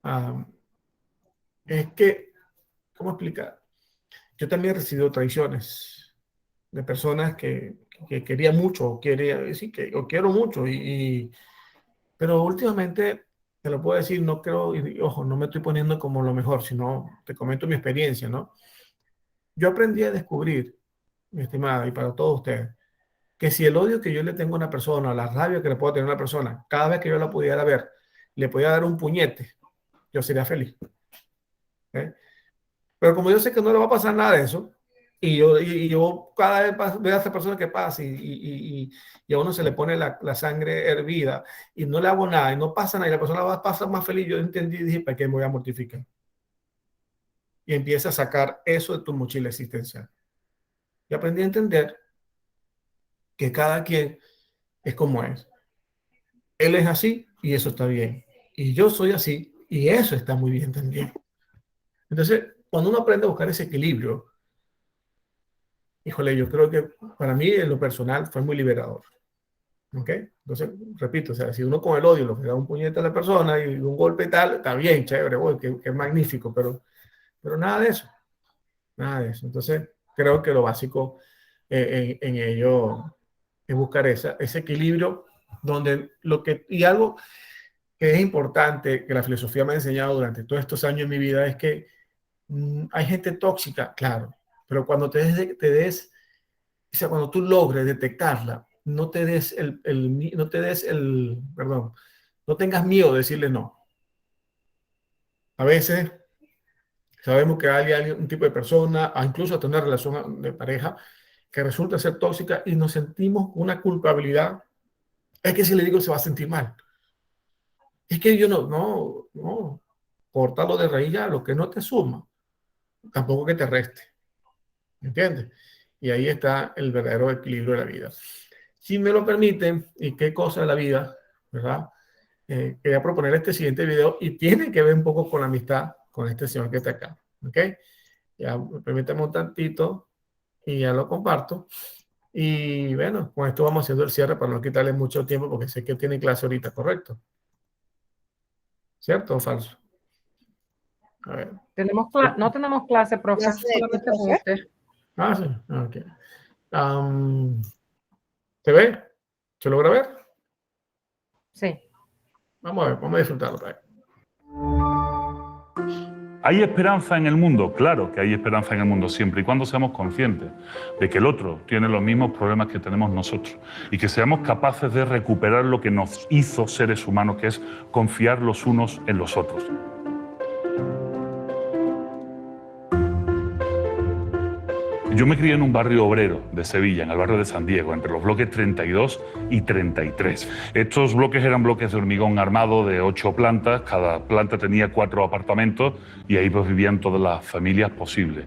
A: Ah, es que, ¿cómo explicar? Yo también he recibido traiciones de personas que quería mucho, o quería, sí, o quiero mucho, pero últimamente, te lo puedo decir, no creo, y ojo, no me estoy poniendo como lo mejor, sino te comento mi experiencia, ¿no? Yo aprendí a descubrir, mi estimada, y para todos ustedes, que si el odio que yo le tengo a una persona, la rabia que le puedo tener a una persona, cada vez que yo la pudiera ver, le podía dar un puñete, yo sería feliz. ¿Eh? Pero como yo sé que no le va a pasar nada de eso, y yo cada vez veo a esa persona que pasa y a uno se le pone la sangre hervida y no le hago nada y no pasa nada y la persona va a pasar más feliz, yo entendí y dije, ¿para qué me voy a mortificar? Y empieza a sacar eso de tu mochila existencial. Y aprendí a entender que cada quien es como es. Él es así y eso está bien. y yo soy así, y eso está muy bien también. Entonces, cuando uno aprende a buscar ese equilibrio, híjole, yo creo que para mí en lo personal fue muy liberador. ¿Ok? Entonces, repito, o sea, si uno con el odio le da un puñete a la persona y un golpe y tal, está bien, chévere, qué magnífico, pero nada de eso, nada de eso. Entonces, creo que lo básico en ello es buscar ese equilibrio donde y algo que es importante que la filosofía me ha enseñado durante todos estos años en mi vida es que hay gente tóxica, claro, pero cuando o sea, cuando tú logres detectarla, perdón, no tengas miedo de decirle no. A veces sabemos que hay un tipo de persona, o incluso hasta una relación de pareja, que resulta ser tóxica y nos sentimos una culpabilidad. Es que si le digo se va a sentir mal. Es que yo no, córtalo de raíz ya, lo que no te suma, tampoco que te reste. ¿Entiendes? Y ahí está el verdadero equilibrio de la vida. Si me lo permiten, y qué cosa de la vida, ¿verdad? Quería proponer este siguiente video y tiene que ver un poco con la amistad con este señor que está acá. ¿Ok? Ya, permítame un tantito y ya lo comparto. Y bueno, con esto vamos haciendo el cierre para no quitarle mucho tiempo porque sé que tiene clase ahorita, ¿correcto? ¿Cierto o falso? A ver.
D: No tenemos clase, profe,
C: Clase de
D: solamente
C: qué,
D: con
C: profe.
D: usted.
A: Ah, sí. Ok. ¿Se ve? ¿Se logra ver?
D: Sí.
A: Vamos a ver, vamos a disfrutarlo.
H: ¿Hay esperanza en el mundo? Claro que hay esperanza en el mundo, siempre y cuando seamos conscientes de que el otro tiene los mismos problemas que tenemos nosotros y que seamos capaces de recuperar lo que nos hizo seres humanos, que es confiar los unos en los otros. Yo me crié en un barrio obrero de Sevilla, en el barrio de San Diego, entre los bloques 32 y 33. Estos bloques eran bloques de hormigón armado de 8 plantas, cada planta tenía 4 apartamentos y ahí pues vivían todas las familias posibles.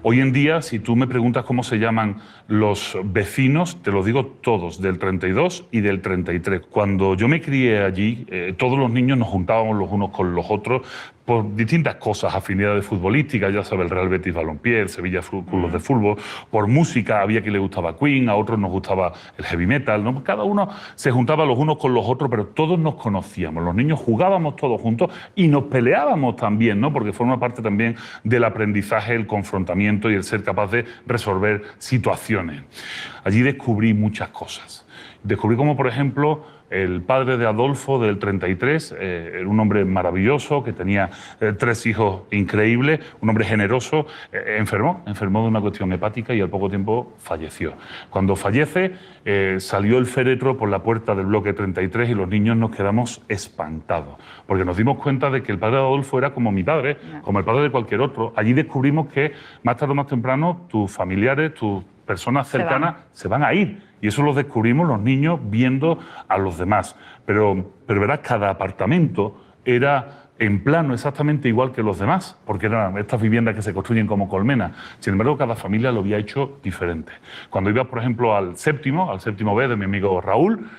H: Hoy en día, si tú me preguntas cómo se llaman los vecinos, te lo digo todos, del 32 y del 33. Cuando yo me crié allí, todos los niños nos juntábamos los unos con los otros por distintas cosas, afinidades futbolísticas, ya sabes, el Real Betis Balompié, el Sevilla Club de Fútbol, por música, había quien le gustaba Queen, a otros nos gustaba el heavy metal, ¿no? Cada uno se juntaba los unos con los otros, pero todos nos conocíamos, los niños jugábamos todos juntos y nos peleábamos también, ¿no? Porque forma parte también del aprendizaje, el confrontamiento y el ser capaz de resolver situaciones. Allí descubrí muchas cosas. Descubrí como, por ejemplo, el padre de Adolfo del 33, era un hombre maravilloso que tenía 3 hijos increíbles, un hombre generoso, enfermó de una cuestión hepática y al poco tiempo falleció. Cuando fallece, salió el féretro por la puerta del bloque 33 y los niños nos quedamos espantados, porque nos dimos cuenta de que el padre de Adolfo era como mi padre, como el padre de cualquier otro. Allí descubrimos que más tarde o más temprano tus familiares, tus personas cercanas se van a ir. Y eso lo descubrimos los niños viendo a los demás. Pero verás, cada apartamento era en plano exactamente igual que los demás, porque eran estas viviendas que se construyen como colmenas. Sin embargo, cada familia lo había hecho diferente. Cuando ibas, por ejemplo, al séptimo B de mi amigo Raúl,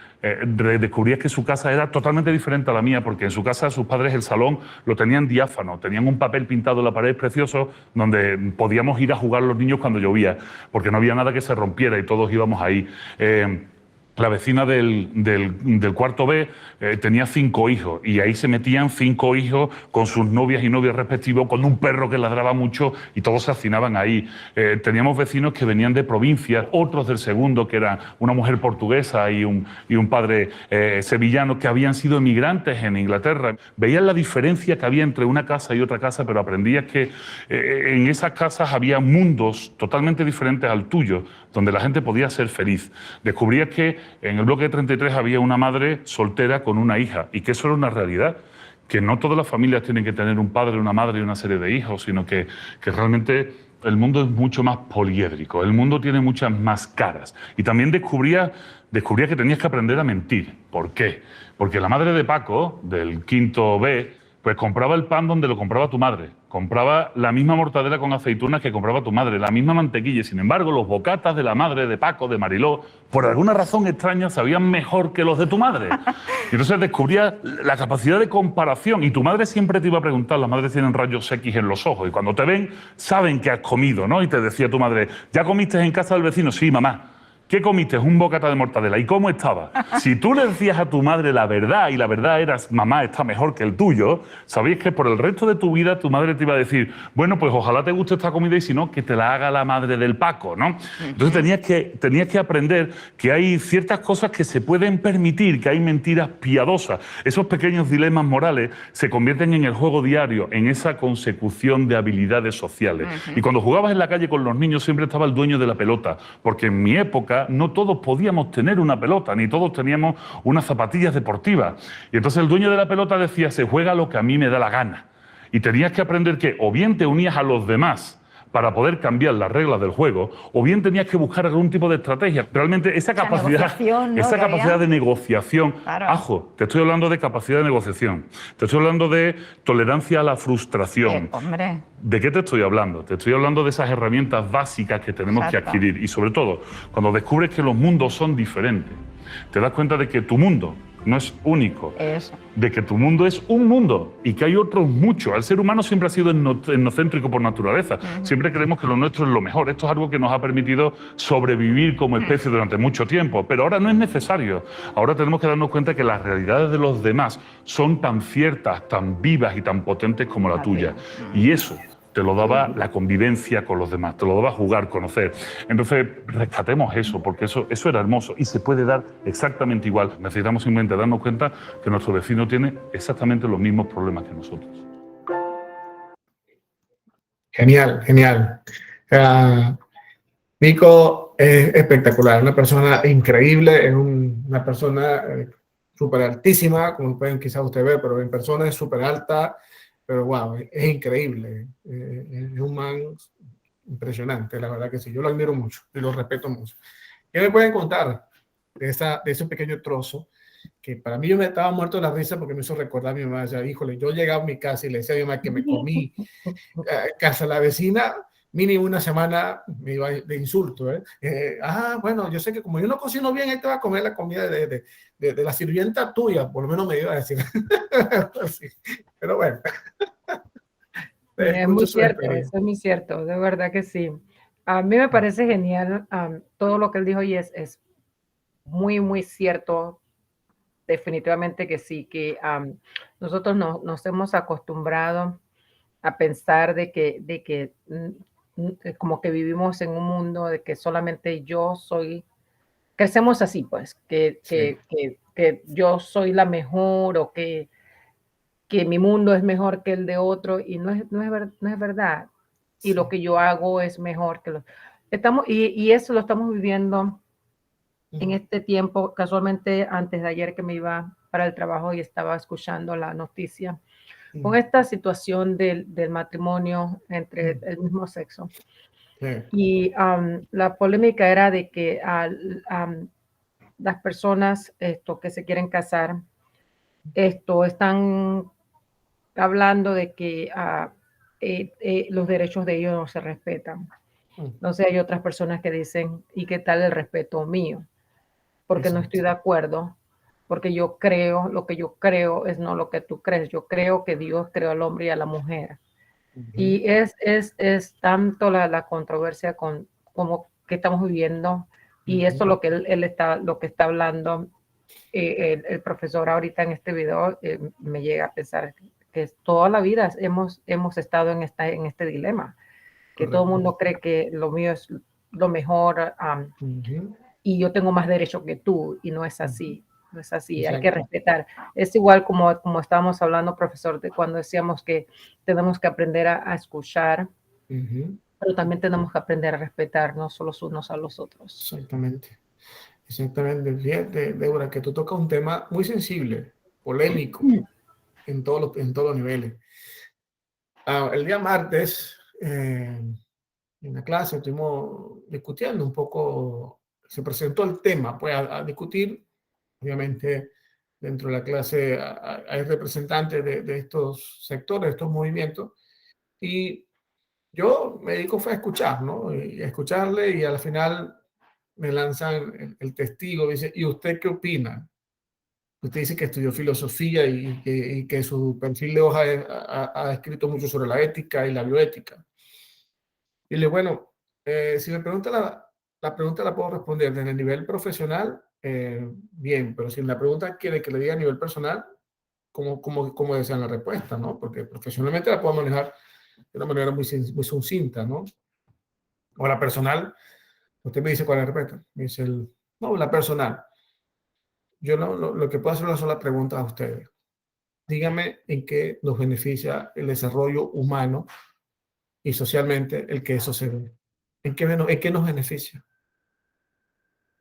H: descubrías que su casa era totalmente diferente a la mía, porque en su casa sus padres el salón lo tenían diáfano, tenían un papel pintado en la pared precioso donde podíamos ir a jugar los niños cuando llovía, porque no había nada que se rompiera y todos íbamos ahí. La vecina del cuarto B tenía 5 hijos y ahí se metían 5 hijos con sus novias y novios respectivos, con un perro que ladraba mucho y todos se hacinaban ahí. Teníamos vecinos que venían de provincias, otros del segundo, que era una mujer portuguesa y un padre sevillano que habían sido emigrantes en Inglaterra. Veían la diferencia que había entre una casa y otra casa, pero aprendías que en esas casas había mundos totalmente diferentes al tuyo, donde la gente podía ser feliz. Descubrías que en el bloque 33 había una madre soltera con una hija y que eso era una realidad, que no todas las familias tienen que tener un padre, una madre y una serie de hijos, sino que realmente el mundo es mucho más poliédrico, el mundo tiene muchas más caras. Y también descubría que tenías que aprender a mentir. ¿Por qué? Porque la madre de Paco, del quinto B, Pues compraba el pan donde lo compraba tu madre, compraba la misma mortadela con aceitunas que compraba tu madre, la misma mantequilla. Y sin embargo, los bocatas de la madre de Paco, de Mariló, por alguna razón extraña, sabían mejor que los de tu madre. Y entonces descubría la capacidad de comparación. Y tu madre siempre te iba a preguntar, las madres tienen rayos X en los ojos, y cuando te ven, saben que has comido, ¿no? Y te decía tu madre, ¿ya comiste en casa del vecino? Sí, mamá. ¿Qué comiste? Un bocata de mortadela. ¿Y cómo estaba? Si tú le decías a tu madre la verdad, y la verdad era, mamá está mejor que el tuyo, sabías que por el resto de tu vida tu madre te iba a decir, bueno, pues ojalá te guste esta comida y si no, que te la haga la madre del Paco, ¿no? Entonces tenías que aprender que hay ciertas cosas que se pueden permitir, que hay mentiras piadosas. Esos pequeños dilemas morales se convierten en el juego diario, en esa consecución de habilidades sociales. Y cuando jugabas en la calle con los niños siempre estaba el dueño de la pelota, porque en mi época no todos podíamos tener una pelota, ni todos teníamos unas zapatillas deportivas. Y entonces el dueño de la pelota decía, se juega lo que a mí me da la gana. Y tenías que aprender que o bien te unías a los demás para poder cambiar las reglas del juego, o bien tenías que buscar algún tipo de estrategia. Realmente esa capacidad,
I: ¿no?
H: esa capacidad de negociación,
I: Claro.
H: Ajo, te estoy hablando de capacidad de negociación, te estoy hablando de tolerancia a la frustración.
I: Hombre.
H: ¿De qué te estoy hablando? Te estoy hablando de esas herramientas básicas que tenemos que adquirir. Y sobre todo, cuando descubres que los mundos son diferentes, te das cuenta de que tu mundo no es único,
I: Eso.
H: de que tu mundo es un mundo y que hay otros muchos. El ser humano siempre ha sido etnocéntrico por naturaleza. Siempre creemos que lo nuestro es lo mejor. Esto es algo que nos ha permitido sobrevivir como especie durante mucho tiempo, pero ahora no es necesario. Ahora tenemos que darnos cuenta que las realidades de los demás son tan ciertas, tan vivas y tan potentes como la tuya. Y eso te lo daba la convivencia con los demás, te lo daba jugar, conocer. Entonces, rescatemos eso, porque eso era hermoso y se puede dar exactamente igual. Necesitamos simplemente darnos cuenta que nuestro vecino tiene exactamente los mismos problemas que nosotros.
A: Genial, genial. Nico es espectacular, una persona increíble, es una persona súper altísima, como pueden quizás ustedes ver, pero en persona es súper alta. Pero wow, es increíble, es un man impresionante, la verdad que sí, yo lo admiro mucho y lo respeto mucho. ¿Qué me pueden contar de ese pequeño trozo? Que para mí yo me estaba muerto de la risa porque me hizo recordar a mi mamá, o sea, híjole, yo llegaba a mi casa y le decía a mi mamá que me comí casa la vecina, mínimo una semana me iba de insulto, bueno, yo sé que como yo no cocino bien, ahí te va a comer la comida de la sirvienta tuya, por lo menos me iba a decir. Sí. Pero bueno.
D: Es muy cierto, eso es muy cierto, de verdad que sí. A mí me parece genial todo lo que él dijo y es muy, muy cierto. Definitivamente que sí, que nosotros nos hemos acostumbrado a pensar de que como que vivimos en un mundo de que solamente yo soy, crecemos así pues, que yo soy la mejor o que mi mundo es mejor que el de otro y no es verdad. Y lo que yo hago es mejor que los... Y eso lo estamos viviendo en este tiempo, casualmente antes de ayer que me iba para el trabajo y estaba escuchando la noticia con esta situación del matrimonio entre el mismo sexo. Y la polémica era de que las personas que se quieren casar están hablando de que los derechos de ellos no se respetan. Entonces hay otras personas que dicen, ¿y qué tal el respeto mío? Porque no estoy de acuerdo, porque yo creo, lo que yo creo es no lo que tú crees. Yo creo que Dios creó al hombre y a la mujer. Y es tanto la controversia con como que estamos viviendo, y eso lo que él está hablando, el profesor ahorita en este video, me llega a pensar que toda la vida hemos estado en este dilema, que todo el mundo cree que lo mío es lo mejor, y yo tengo más derecho que tú, y no es así. No es así, exacto. Hay que respetar. Es igual como estábamos hablando, profesor, de cuando decíamos que tenemos que aprender a escuchar, pero también tenemos que aprender a respetarnos los unos a los otros.
A: Exactamente. Exactamente. Fíjate, Débora, que tú tocas un tema muy sensible, polémico, en todos los niveles. El día martes, en la clase, estuvimos discutiendo un poco, se presentó el tema, pues a discutir, obviamente, dentro de la clase hay representantes de estos sectores, de estos movimientos, y yo me dedico fue a escuchar, ¿no? Y a escucharle, y al final me lanzan el testigo, dice, ¿y usted qué opina? Usted dice que estudió filosofía y que su perfil de hoja ha escrito mucho sobre la ética y la bioética. Y le bueno, si me pregunta la pregunta la puedo responder desde el nivel profesional, bien, pero si la pregunta quiere que le diga a nivel personal, ¿cómo desean la respuesta, no? Porque profesionalmente la puedo manejar de una manera muy sucinta, ¿no? O la personal, usted me dice cuál es la respuesta. Me dice no, la personal. Yo no, lo que puedo hacer es una sola pregunta a ustedes. Dígame en qué nos beneficia el desarrollo humano y socialmente el que eso se dé. ¿En qué nos beneficia?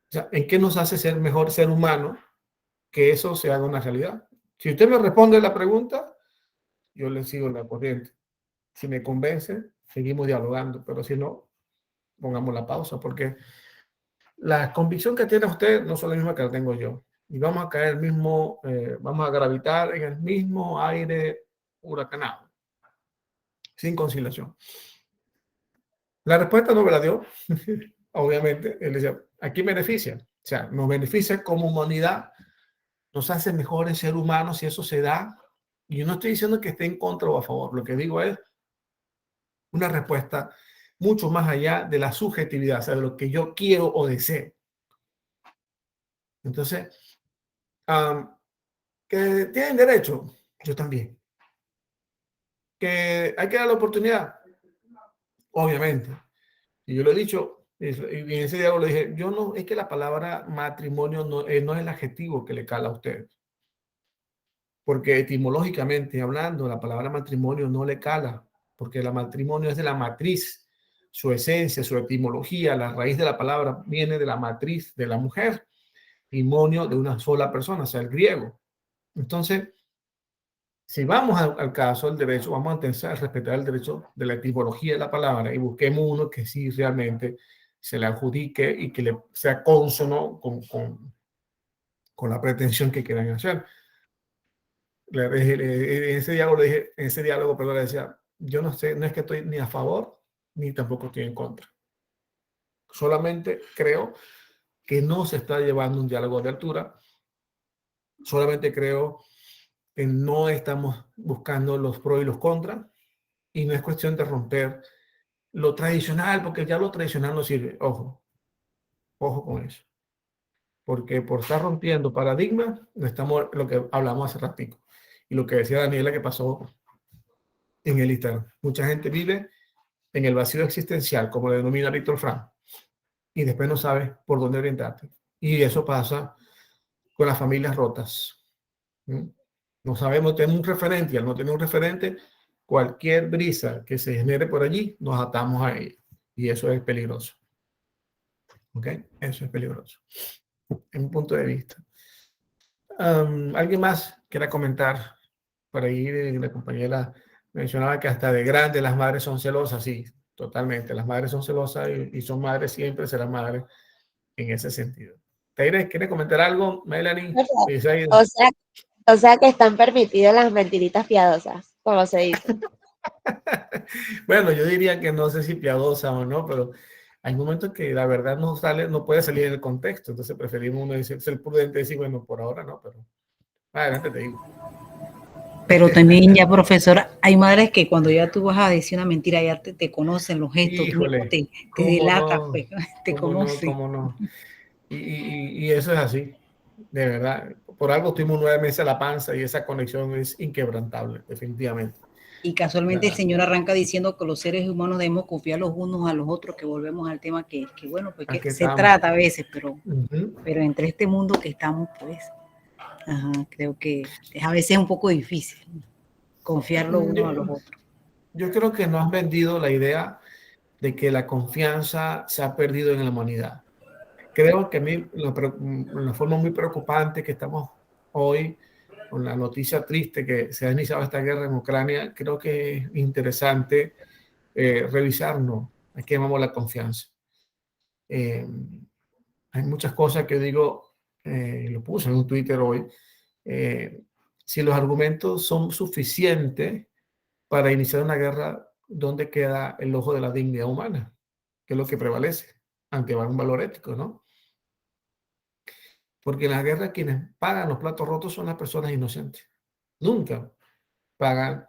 A: O sea, ¿en qué nos hace ser mejor ser humano que eso se haga una realidad? Si usted me responde la pregunta, yo le sigo la corriente. Si me convence, seguimos dialogando, pero si no, pongamos la pausa, porque la convicción que tiene usted no es la misma que la tengo yo. Y vamos a caer vamos a gravitar en el mismo aire huracanado, sin conciliación. La respuesta no me la dio, obviamente. Él decía, ¿a quién beneficia? O sea, nos beneficia como humanidad, nos hace mejores seres humanos si eso se da. Y yo no estoy diciendo que esté en contra o a favor, lo que digo es una respuesta mucho más allá de la subjetividad, o sea, de lo que yo quiero o deseo. Entonces, que tienen derecho, yo también. Que hay que dar la oportunidad, obviamente. Y yo lo he dicho, y en ese diálogo le dije, yo no, es que la palabra matrimonio no es el adjetivo que le cala a usted. Porque etimológicamente hablando, la palabra matrimonio no le cala, porque el matrimonio es de la matriz, su esencia, su etimología, la raíz de la palabra viene de la matriz de la mujer, matrimonio de una sola persona, o sea, el griego. Entonces, si vamos al caso del derecho, vamos a intentar respetar el derecho de la etimología de la palabra y busquemos uno que sí realmente se le adjudique y que le sea cónsono con la pretensión que quieran hacer. En ese diálogo, perdón, le decía, yo no sé, no es que estoy ni a favor ni tampoco estoy en contra. Solamente creo que no se está llevando un diálogo de altura. Solamente creo que no estamos buscando los pros y los contras, y no es cuestión de romper lo tradicional, porque ya lo tradicional no sirve. Ojo con eso. Porque por estar rompiendo paradigmas, no estamos lo que hablamos hace ratito. Y lo que decía Daniela que pasó en el Instagram. Mucha gente vive en el vacío existencial, como le denomina Víctor Frank, y después no sabe por dónde orientarte. Y eso pasa con las familias rotas. No sabemos, tenemos un referente, y al no tener un referente, cualquier brisa que se genere por allí, nos atamos a ella. Y eso es peligroso. ¿Ok? Eso es peligroso. En mi punto de vista. ¿Alguien más quiera comentar? Por ahí la compañera mencionaba que hasta de grande las madres son celosas. Sí, totalmente. Las madres son celosas y son madres, siempre serán madres en ese sentido. Teire, ¿quiere comentar algo, Melanie?
C: O sea que están permitidas las mentiritas piadosas, como se dice.
A: Bueno, yo diría que no sé si piadosa o no, pero hay momentos que la verdad no puede salir en el contexto, entonces preferimos uno ser prudente y decir, bueno, por ahora no, pero adelante te digo.
B: Pero también ya, profesora, hay madres que cuando ya tú vas a decir una mentira, ya te conocen los gestos,
A: Híjole,
B: te delatas,
A: no?
B: pues, te conocen.
A: ¿Cómo no? Y eso es así, de verdad. Por algo estuvimos 9 meses a la panza y esa conexión es inquebrantable, definitivamente.
B: Y casualmente el Señor arranca diciendo que los seres humanos debemos confiar los unos a los otros, que volvemos al tema que bueno, pues que se trata a veces, pero entre este mundo que estamos, pues, creo que es a veces un poco difícil confiar los unos a los otros.
A: Yo creo que nos han vendido la idea de que la confianza se ha perdido en la humanidad. Creo que a mí, una forma muy preocupante que estamos hoy, con la noticia triste que se ha iniciado esta guerra en Ucrania, creo que es interesante revisarnos a qué llamamos la confianza. Hay muchas cosas que digo, lo puse en un Twitter hoy, Si los argumentos son suficientes para iniciar una guerra, ¿dónde queda el ojo de la dignidad humana? ¿Qué es lo que prevalece ante un valor ético, no? Porque en la guerra quienes pagan los platos rotos son las personas inocentes. Nunca pagan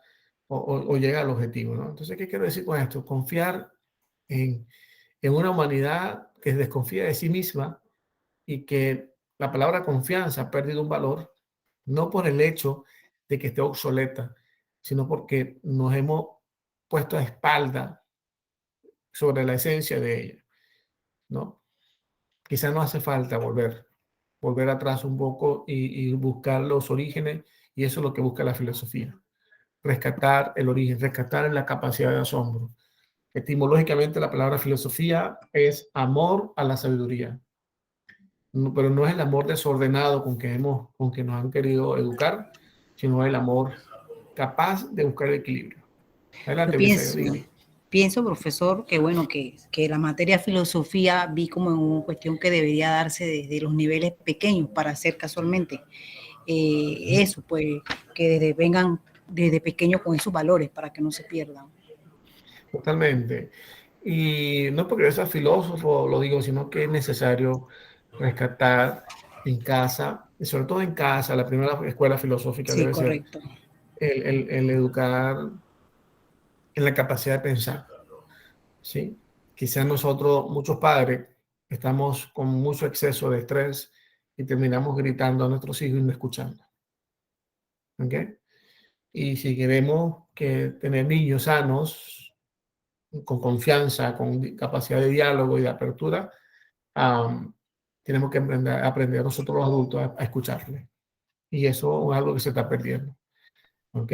A: o llega al objetivo, ¿no? Entonces, ¿qué quiero decir con esto? Confiar en, en una humanidad que desconfía de sí misma y que la palabra confianza ha perdido un valor, no por el hecho de que esté obsoleta, sino porque nos hemos puesto a espalda sobre la esencia de ella, ¿no? Quizás no hace falta volver atrás un poco y buscar los orígenes, y eso es lo que busca la filosofía. Rescatar el origen, rescatar la capacidad de asombro. Etimológicamente la palabra filosofía es amor a la sabiduría, pero no es el amor desordenado con que nos han querido educar, sino el amor capaz de buscar el equilibrio.
B: Yo
A: Adelante, Briseida, dígame.
B: pienso, profesor, que bueno, que la materia filosofía vi como una cuestión que debería darse desde los niveles pequeños para hacer casualmente eso, pues, que vengan desde pequeños con esos valores para que no se pierdan.
A: Totalmente. Y no porque yo sea filósofo lo digo, sino que es necesario rescatar en casa, y sobre todo en casa, la primera escuela filosófica
B: Sí,
A: debe ser
B: correcto.
A: el educar en la capacidad de pensar, ¿sí? Quizás nosotros, muchos padres, estamos con mucho exceso de estrés y terminamos gritando a nuestros hijos y no escuchando, ¿ok? Y si queremos tener niños sanos, con confianza, con capacidad de diálogo y de apertura, um, tenemos que aprender nosotros los adultos a escucharle. Y eso es algo que se está perdiendo, ¿ok?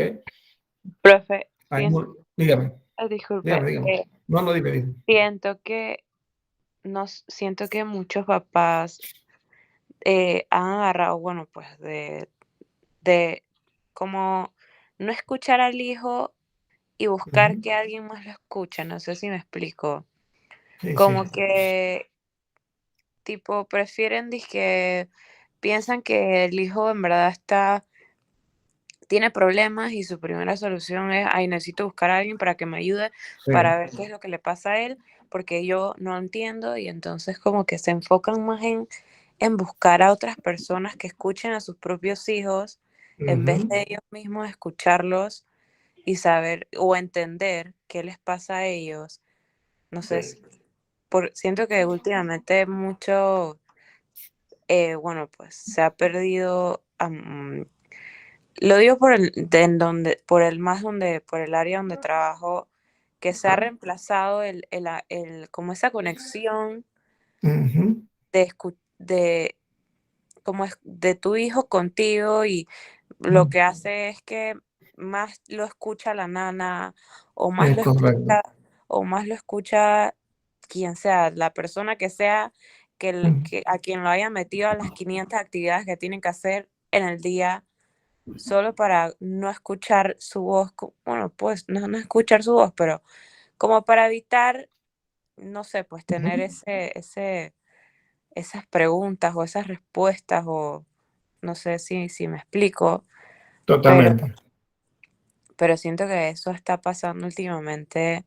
E: Profe,
A: Dígame,
E: disculpe,
A: dígame. No, no, dime.
E: siento que siento que muchos papás han agarrado, bueno, pues de como no escuchar al hijo y buscar
A: Ujú.
E: que alguien más lo escuche, no sé si me explico.
A: Sí,
E: Como
A: sí.
E: que tipo prefieren que piensan que el hijo en verdad tiene problemas y su primera solución es, ay, necesito buscar a alguien para que me ayude
A: Sí.
E: para ver qué es lo que le pasa a él, porque yo no entiendo y entonces como que se enfocan más en buscar a otras personas que escuchen a sus propios hijos en vez
A: Ujú.
E: de ellos mismos escucharlos y saber o entender qué les pasa a ellos. No sé,
A: Sí.
E: siento que últimamente mucho, bueno, pues se ha perdido, lo digo por el área donde trabajo, que se ha
A: Ajá.
E: reemplazado como esa conexión
A: Ujú.
E: de como es de tu hijo contigo y lo
A: Mm.
E: que hace es que más lo escucha la nana o más
A: Es
E: lo
A: correcto.
E: escucha o más lo escucha quien sea, la persona que sea
A: Mm.
E: a quien lo haya metido a las 500 actividades que tienen que hacer en el día solo para no escuchar su voz, bueno, pues no escuchar su voz, pero como para evitar, no sé, pues tener
A: Ujú.
E: esas preguntas o esas respuestas o no sé si me explico, pero,
A: Totalmente.
E: pero siento que eso está pasando últimamente,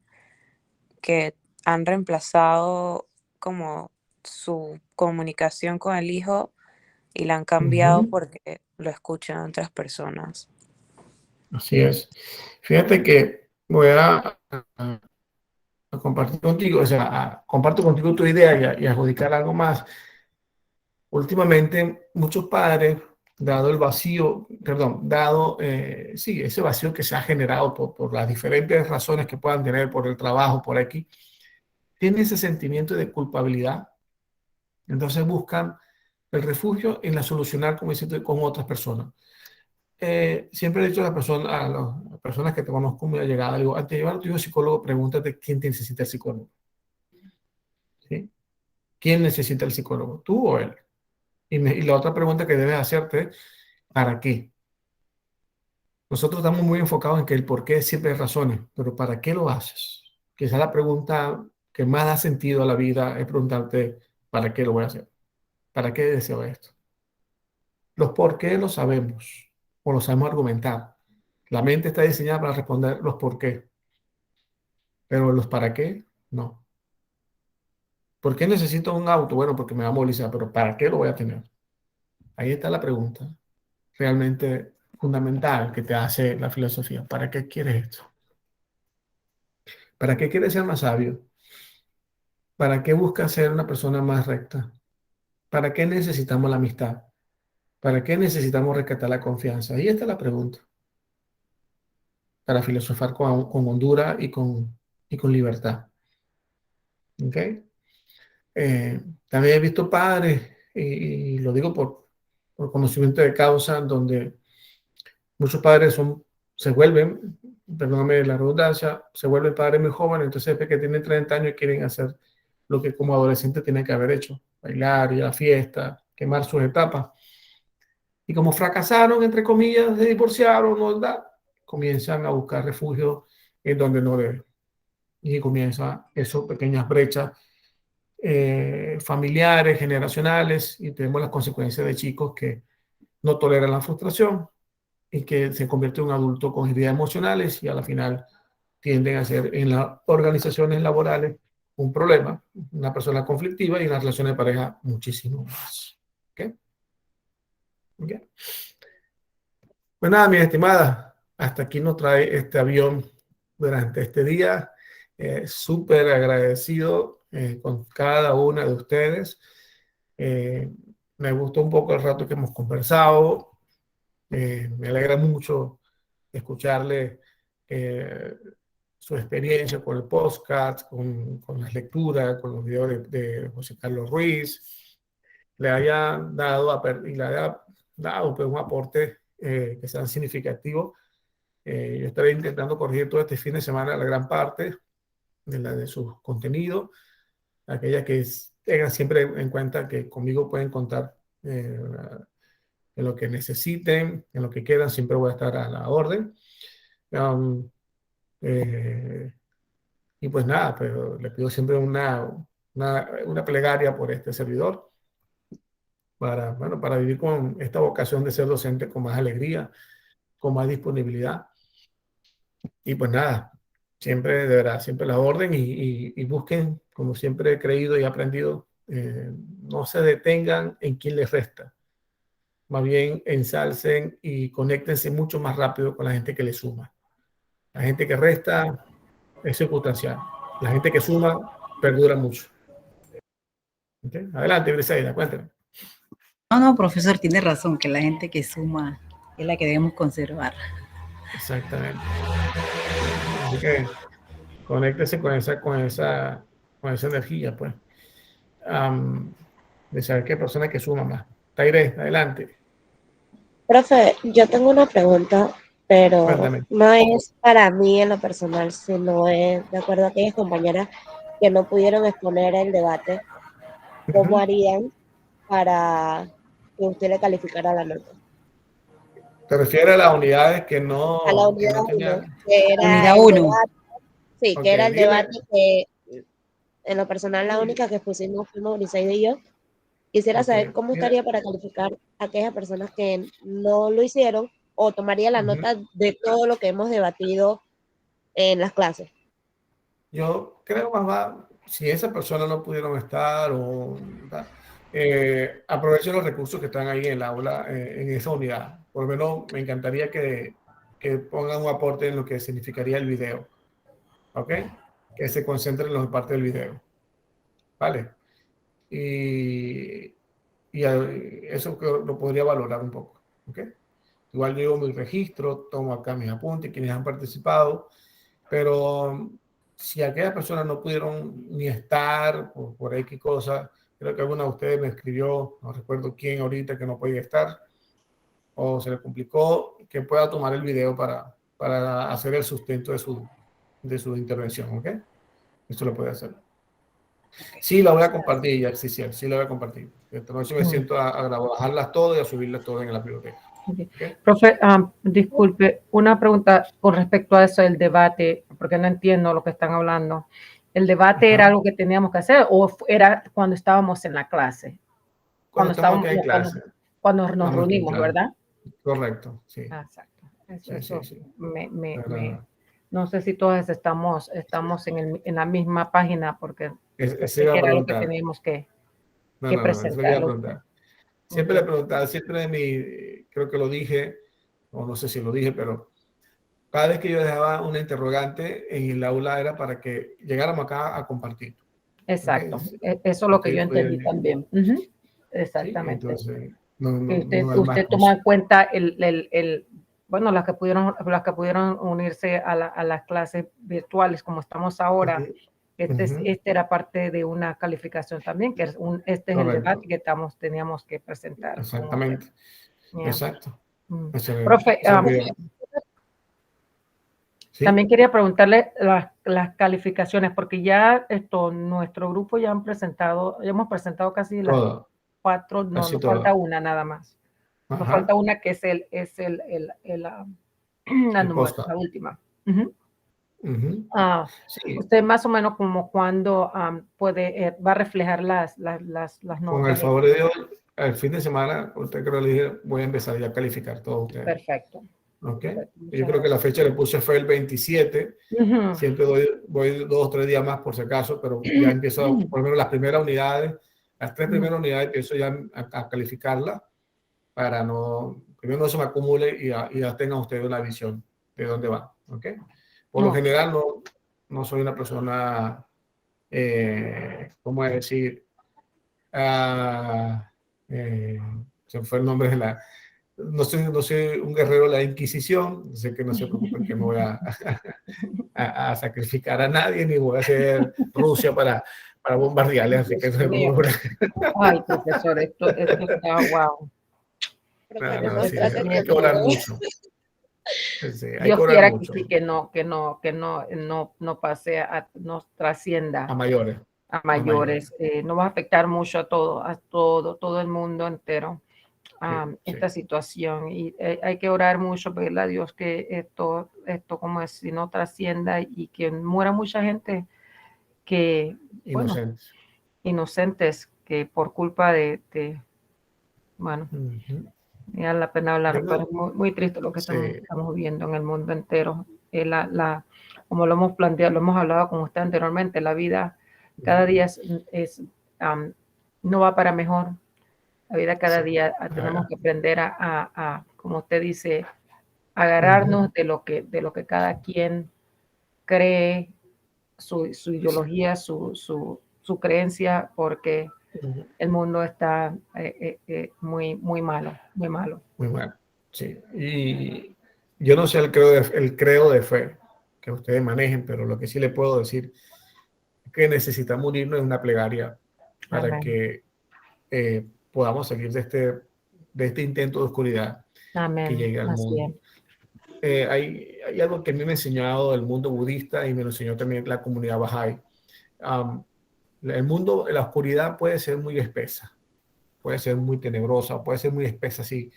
E: que han reemplazado como su comunicación con el hijo y la han cambiado
A: Ujú.
E: porque lo escuchan otras personas.
A: Así es. Fíjate que voy a compartir contigo, o sea, comparto contigo tu idea y adjudicar algo más. Últimamente, muchos padres, dado el vacío, perdón, sí, ese vacío que se ha generado por las diferentes razones que puedan tener, por el trabajo, por aquí, tienen ese sentimiento de culpabilidad. Entonces buscan el refugio en la solucionar, como dices tú, con otras personas. Siempre he dicho a las personas que te conozco muy allegadas, digo, antes de llevar a tu hijo al psicólogo, pregúntate quién te necesita el psicólogo, ¿sí? ¿Quién necesita el psicólogo? ¿Tú o él? Y la otra pregunta que debes hacerte es, ¿para qué? Nosotros estamos muy enfocados en que el por qué siempre hay razones, pero ¿para qué lo haces? Quizá la pregunta que más da sentido a la vida es preguntarte, ¿para qué lo voy a hacer? ¿Para qué deseo esto? Los por qué los sabemos, o los sabemos argumentar. La mente está diseñada para responder los por qué, pero los para qué, no. ¿Por qué necesito un auto? Bueno, porque me va a movilizar, pero ¿para qué lo voy a tener? Ahí está la pregunta realmente fundamental que te hace la filosofía. ¿Para qué quieres esto? ¿Para qué quieres ser más sabio? ¿Para qué buscas ser una persona más recta? ¿Para qué necesitamos la amistad? ¿Para qué necesitamos rescatar la confianza? Ahí está la pregunta. Para filosofar con hondura y con libertad. ¿Ok? También he visto padres, y lo digo por conocimiento de causa, donde muchos padres se vuelven, perdóname la redundancia, se vuelven padres muy jóvenes, entonces después que tienen 30 años quieren hacer lo que como adolescente tienen que haber hecho, bailar, ir a la fiesta, quemar sus etapas. Y como fracasaron, entre comillas, se divorciaron, ¿verdad? Comienzan a buscar refugio en donde no deben. Y comienzan esas pequeñas brechas familiares, generacionales, y tenemos las consecuencias de chicos que no toleran la frustración y que se convierte en un adulto con heridas emocionales y a la final tienden a ser en las organizaciones laborales un problema, una persona conflictiva y en las relaciones de pareja muchísimo más. ¿Okay? ¿Okay? Pues nada, mis estimadas, hasta aquí nos trae este avión durante este día. Súper agradecido con cada una de ustedes. Me gustó un poco el rato que hemos conversado. Me alegra mucho escucharle su experiencia con el podcast, con las lecturas, con los videos de José Carlos Ruiz. Le haya dado, y le haya dado pues, un aporte que sea significativo. Yo estaré intentando corregir todo este fin de semana la gran parte de sus contenidos, aquellas que tengan siempre en cuenta que conmigo pueden contar en lo que necesiten, en lo que quieran, siempre voy a estar a la orden. Y pues nada, pero le pido siempre una plegaria por este servidor bueno, para vivir con esta vocación de ser docente con más alegría, con más disponibilidad. Y pues nada, siempre, de verdad, siempre la orden y busquen, como siempre he creído y aprendido, no se detengan en quien les resta. Más bien ensalcen y conéctense mucho más rápido con la gente que les suma. La gente que resta es circunstancial. La gente que suma perdura mucho. ¿Okay? Adelante, Briseida, cuéntame.
B: No, profesor, tiene razón, que la gente que suma es la que debemos conservar.
A: Exactamente. Así que conéctese con esa energía, pues. De saber qué persona que suma más. Tairé, adelante.
C: Profe, yo tengo una pregunta, pero
A: Cuéntame.
C: no es para mí en lo personal, sino es de acuerdo a aquellas compañeras que no pudieron exponer el debate. ¿Cómo harían para que usted le calificara la nota?
A: ¿Te refieres a las unidades que no,
C: A la unidad
A: que no
C: 1,
A: tenían?
C: que era
B: Unidad
C: el
B: 1.
C: debate. Sí,
A: Ok,
C: que era el
A: dile.
C: debate que en lo personal la única que expusimos fuimos Briseida y yo. Quisiera
A: Ok,
C: saber cómo
A: mira.
C: estaría para calificar a aquellas personas que no lo hicieron o tomaría la nota de todo lo que hemos debatido en las clases.
A: Yo creo, mamá, si esas personas no pudieron estar aprovechen los recursos que están ahí en el aula, en esa unidad. Por lo menos me encantaría que pongan un aporte en lo que significaría el video. ¿Ok? Que se concentren en la parte del video. ¿Vale? Y eso lo podría valorar un poco. ¿Ok? Igual yo llevo mi registro, tomo acá mis apuntes, quienes han participado, pero si aquellas personas no pudieron ni estar por X cosas, creo que alguna de ustedes me escribió, no recuerdo quién ahorita, que no podía estar, o se le complicó, que pueda tomar el video para hacer el sustento de su intervención, ¿ok? Esto lo puede hacer. Sí, la voy a compartir, ya, sí, la voy a compartir. Esta noche me siento a bajarlas todas y a subirlas todas en la biblioteca.
D: Okay.
A: ¿Okay?
D: Profe, disculpe, una pregunta con respecto a eso del debate, porque no entiendo lo que están hablando. ¿El debate era algo que teníamos que hacer o era cuando estábamos en la clase?
A: Cuando estamos acá en clase.
D: cuando nos
A: Vamos,
D: reunimos,
A: claro.
D: ¿verdad?
A: Correcto, sí.
D: Exacto.
A: Sí,
D: Eso
A: sí, sí.
D: me, no sé si todos estamos en la misma página porque
A: Ese
D: pensé
A: iba
D: que
A: a
D: era lo que
A: preguntar.
D: teníamos que
A: No, eso le iba a
D: presentarlo.
A: preguntar. Siempre le preguntaba, creo que lo dije, o no sé si lo dije, pero cada vez que yo dejaba una interrogante en el aula era para que llegáramos acá a compartir.
D: Exacto.
A: ¿Okay?
D: Eso es lo que yo
A: Usted puede-
D: entendí también.
A: Sí,
D: Exactamente.
A: entonces, no,
D: Que
A: no, no hay más
D: usted toma
A: cosas.
D: en cuenta bueno, las que pudieron unirse a las clases virtuales como estamos ahora.
A: Ujú,
D: Este era parte de una calificación también, que este es el
A: correcto,
D: debate que teníamos que presentar.
A: exactamente,
D: Yeah.
A: exacto.
D: Profe,
A: Esa es la idea. ¿Sí?
D: también quería preguntarle las calificaciones, porque ya nuestro grupo ya hemos presentado casi las
A: Todo,
D: 4, no,
A: casi
D: nos falta
A: todo.
D: una nada más. Nos
A: Ajá.
D: falta una que es
A: Posta.
D: la última. Ujú.
A: Ujú. Sí,
D: Usted más o menos como cuándo va a reflejar las
A: con el
D: notas.
A: favor de Dios, el fin de semana, usted creo que le dije, voy a empezar ya a calificar todos ustedes.
D: Perfecto.
A: ¿Ok?
D: Perfecto.
A: Yo creo que la fecha que le puse fue el 27.
D: Ujú.
A: Siempre voy 2 o 3 días más por si acaso, pero ya empiezo, por lo menos las primeras unidades, las 3 primeras unidades, empiezo ya a calificarlas para primero no se me acumule y ya tengan ustedes una visión de dónde van. ¿Ok? Por lo
D: No.
A: general no soy una persona, ¿cómo es decir? Se fue el nombre de no soy un guerrero de la Inquisición, sé que no se preocupen que no voy a sacrificar a nadie, ni voy a hacer Rusia para bombardearles, así que no se preocupen.
D: Ay, profesor, esto está wow.
C: Profe,
A: No,
C: no nos
A: sí,
C: trate
A: hay que
C: como-
A: orar mucho. Sí, hay que
D: Dios
A: orar
D: quiera
A: mucho.
D: que sí, no pase, nos trascienda
A: A mayores.
D: a mayores. No va a afectar mucho a todo el mundo entero.
A: Sí,
D: Esta situación y hay que orar mucho, pedirle a Dios que esto como es, si no trascienda y que muera mucha gente que, bueno,
A: Inocentes.
D: inocentes que por culpa bueno, me da la pena hablar, pero es muy triste lo que
A: Sí.
D: estamos viendo en el mundo entero. Como lo hemos planteado, lo hemos hablado con usted anteriormente, la vida cada día no va para mejor. La vida cada día tenemos que aprender como usted dice, agarrarnos de lo que cada quien cree, su ideología, su creencia, porque el mundo está muy, muy malo, muy malo.
A: Muy bueno. Sí. Y yo no sé el credo de fe que ustedes manejen, pero lo que sí le puedo decir es que necesitamos unirnos en una plegaria para
D: Amén.
A: que podamos salir de este intento de oscuridad
D: Amén.
A: que llegue al
D: Así
A: mundo. Hay algo que a mí me ha enseñado el mundo budista y me lo enseñó también la comunidad Bahá'í. El mundo, la oscuridad puede ser muy espesa, puede ser muy tenebrosa, puede ser muy espesa, sí,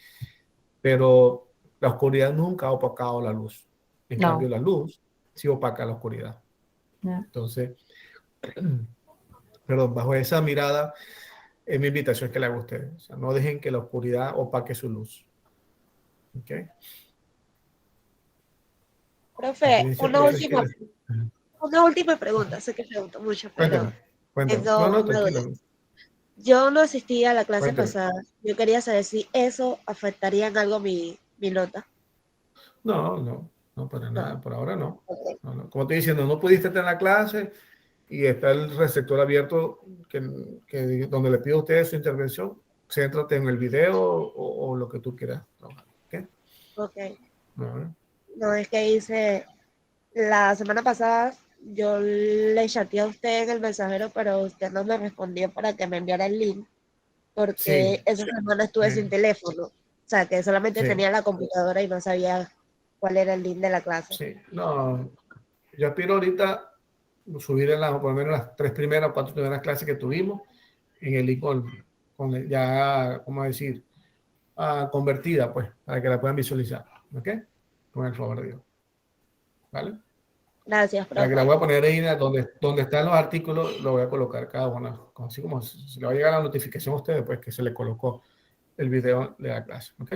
A: pero la oscuridad nunca ha opacado la luz. En
D: No.
A: cambio, la luz sí opaca la oscuridad.
D: Yeah.
A: Entonces, perdón, bajo esa mirada, es mi invitación que le hago a ustedes. O sea, no dejen que la oscuridad opaque su luz. ¿Ok?
C: Profe,
A: Profe,
C: una última pregunta. Sé que pregunto mucho, pero
A: Cuéntame.
C: tengo
A: No,
C: una duda.
A: tranquilo.
C: Yo no asistí a la clase
A: Cuéntame.
C: pasada. Yo quería saber si eso afectaría en algo mi nota.
A: No, para nada, por ahora no.
C: Okay.
A: No. Como te diciendo, no pudiste estar en la clase y está el receptor abierto donde le pido a ustedes su intervención. Céntrate en el video o lo que tú quieras.
C: Ok. No, es que hice la semana pasada, yo le chateé a usted en el mensajero, pero usted no me respondió para que me enviara el link, porque
A: Sí.
C: esa semana estuve sin teléfono. O sea, que solamente
A: Sí.
C: tenía la computadora y no sabía cuál era el link de la clase.
A: Sí, no. Yo aspiro ahorita subir por lo menos las 3 primeras o 4 primeras clases que tuvimos en el link con ya, ¿cómo decir? Convertida, pues, para que la puedan visualizar. ¿Ok? Con el favor de Dios. ¿Vale?
C: Gracias,
A: Para que la
C: profe.
A: voy a poner ahí donde están los artículos, lo voy a colocar cada uno. Así como si le va a llegar la notificación a ustedes, pues que se le colocó el video de la clase, ¿ok?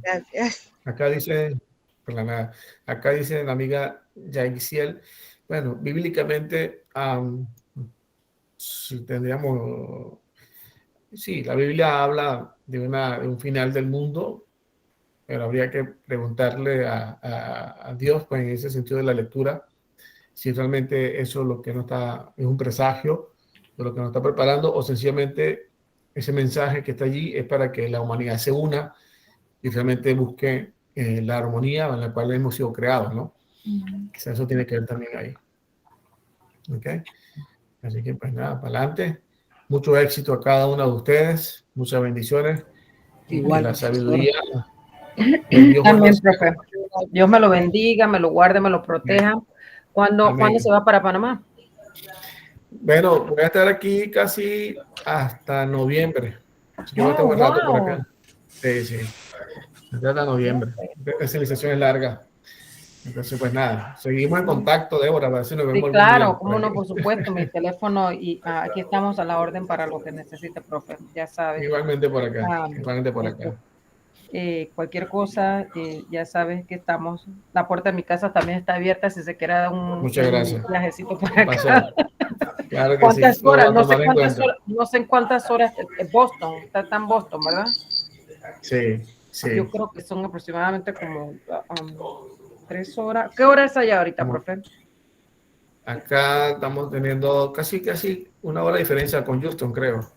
C: Gracias.
A: Acá dice, por la nada, acá dice la amiga Yaisiel, bueno, bíblicamente, si tendríamos, sí, la Biblia habla de un final del mundo, pero habría que preguntarle a Dios, pues en ese sentido de la lectura, si realmente eso es lo que nos está, es un presagio de lo que nos está preparando, o sencillamente ese mensaje que está allí es para que la humanidad se una y realmente busque la armonía en la cual hemos sido creados, ¿no? Quizás eso tiene que ver también ahí. ¿Ok? Así que pues nada, para adelante. Mucho éxito a cada uno de ustedes, muchas bendiciones y que
D: Igual,
A: la
D: profesor.
A: sabiduría del Dios bueno
D: También, profe. Dios me lo bendiga, me lo guarde, me lo proteja. ¿Cuándo
A: Amén.
D: se va para Panamá?
A: Bueno, voy a estar aquí casi hasta noviembre. Yo voy a estar un rato por acá. Sí, sí. Hasta noviembre. La civilización es larga. Entonces, pues nada, seguimos en contacto, Débora, a ver si nos vemos
D: Sí,
A: algún
D: claro,
A: día.
D: cómo no, por supuesto, mi teléfono y aquí estamos a la orden para lo que necesite, profe, ya sabes.
A: Igualmente por acá, igualmente por acá.
D: Cualquier cosa, ya sabes que estamos, la puerta de mi casa también está abierta si se quiere dar
A: Muchas gracias.
D: viajecito para
A: Un
D: acá.
A: paseo. Claro que
D: ¿Cuántas
A: sí, lo voy
D: horas?
A: a tomar en cuenta.
D: No sé en cuántas horas, Boston, está en Boston, ¿verdad?
A: Sí, sí.
D: Yo creo que son aproximadamente como 3 horas. ¿Qué hora es allá ahorita, profe?
A: Acá estamos teniendo casi una hora de diferencia con Houston, creo.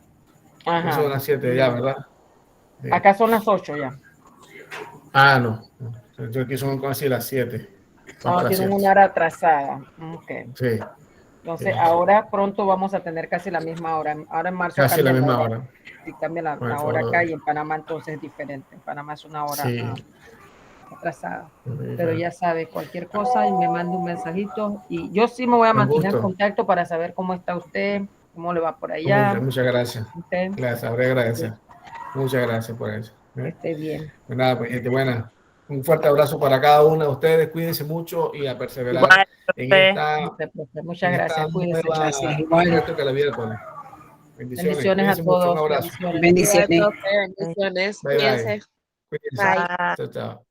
D: Ajá.
A: Son las 7 ya, ¿verdad? Sí.
D: Acá son las 8 ya.
A: Ah, no. Entonces aquí son casi las 7.
D: Tienen una hora atrasada. Okay.
A: Sí.
D: Entonces,
A: Sí.
D: ahora pronto vamos a tener casi la misma hora. Ahora en marzo
A: Casi la misma hora.
D: Sí, cambia la hora acá y en Panamá entonces es diferente. En Panamá es una hora atrasada. Pero ya sabe, cualquier cosa y me manda un mensajito. Y yo sí me voy a mantener en contacto para saber cómo está usted, cómo le va por allá.
A: Muchas gracias. Les sabré agradecer. Muchas gracias por eso.
D: Que esté bien.
A: Pues nada, pues gente buena. Un fuerte abrazo para cada uno de ustedes. Cuídense mucho y a perseverar en esta.
D: Muchas gracias. Cuídense.
A: Que la vida pone.
D: Bendiciones a todos.
A: Un abrazo.
C: Bendiciones. Cuídense.
A: Bye. Chao, chao.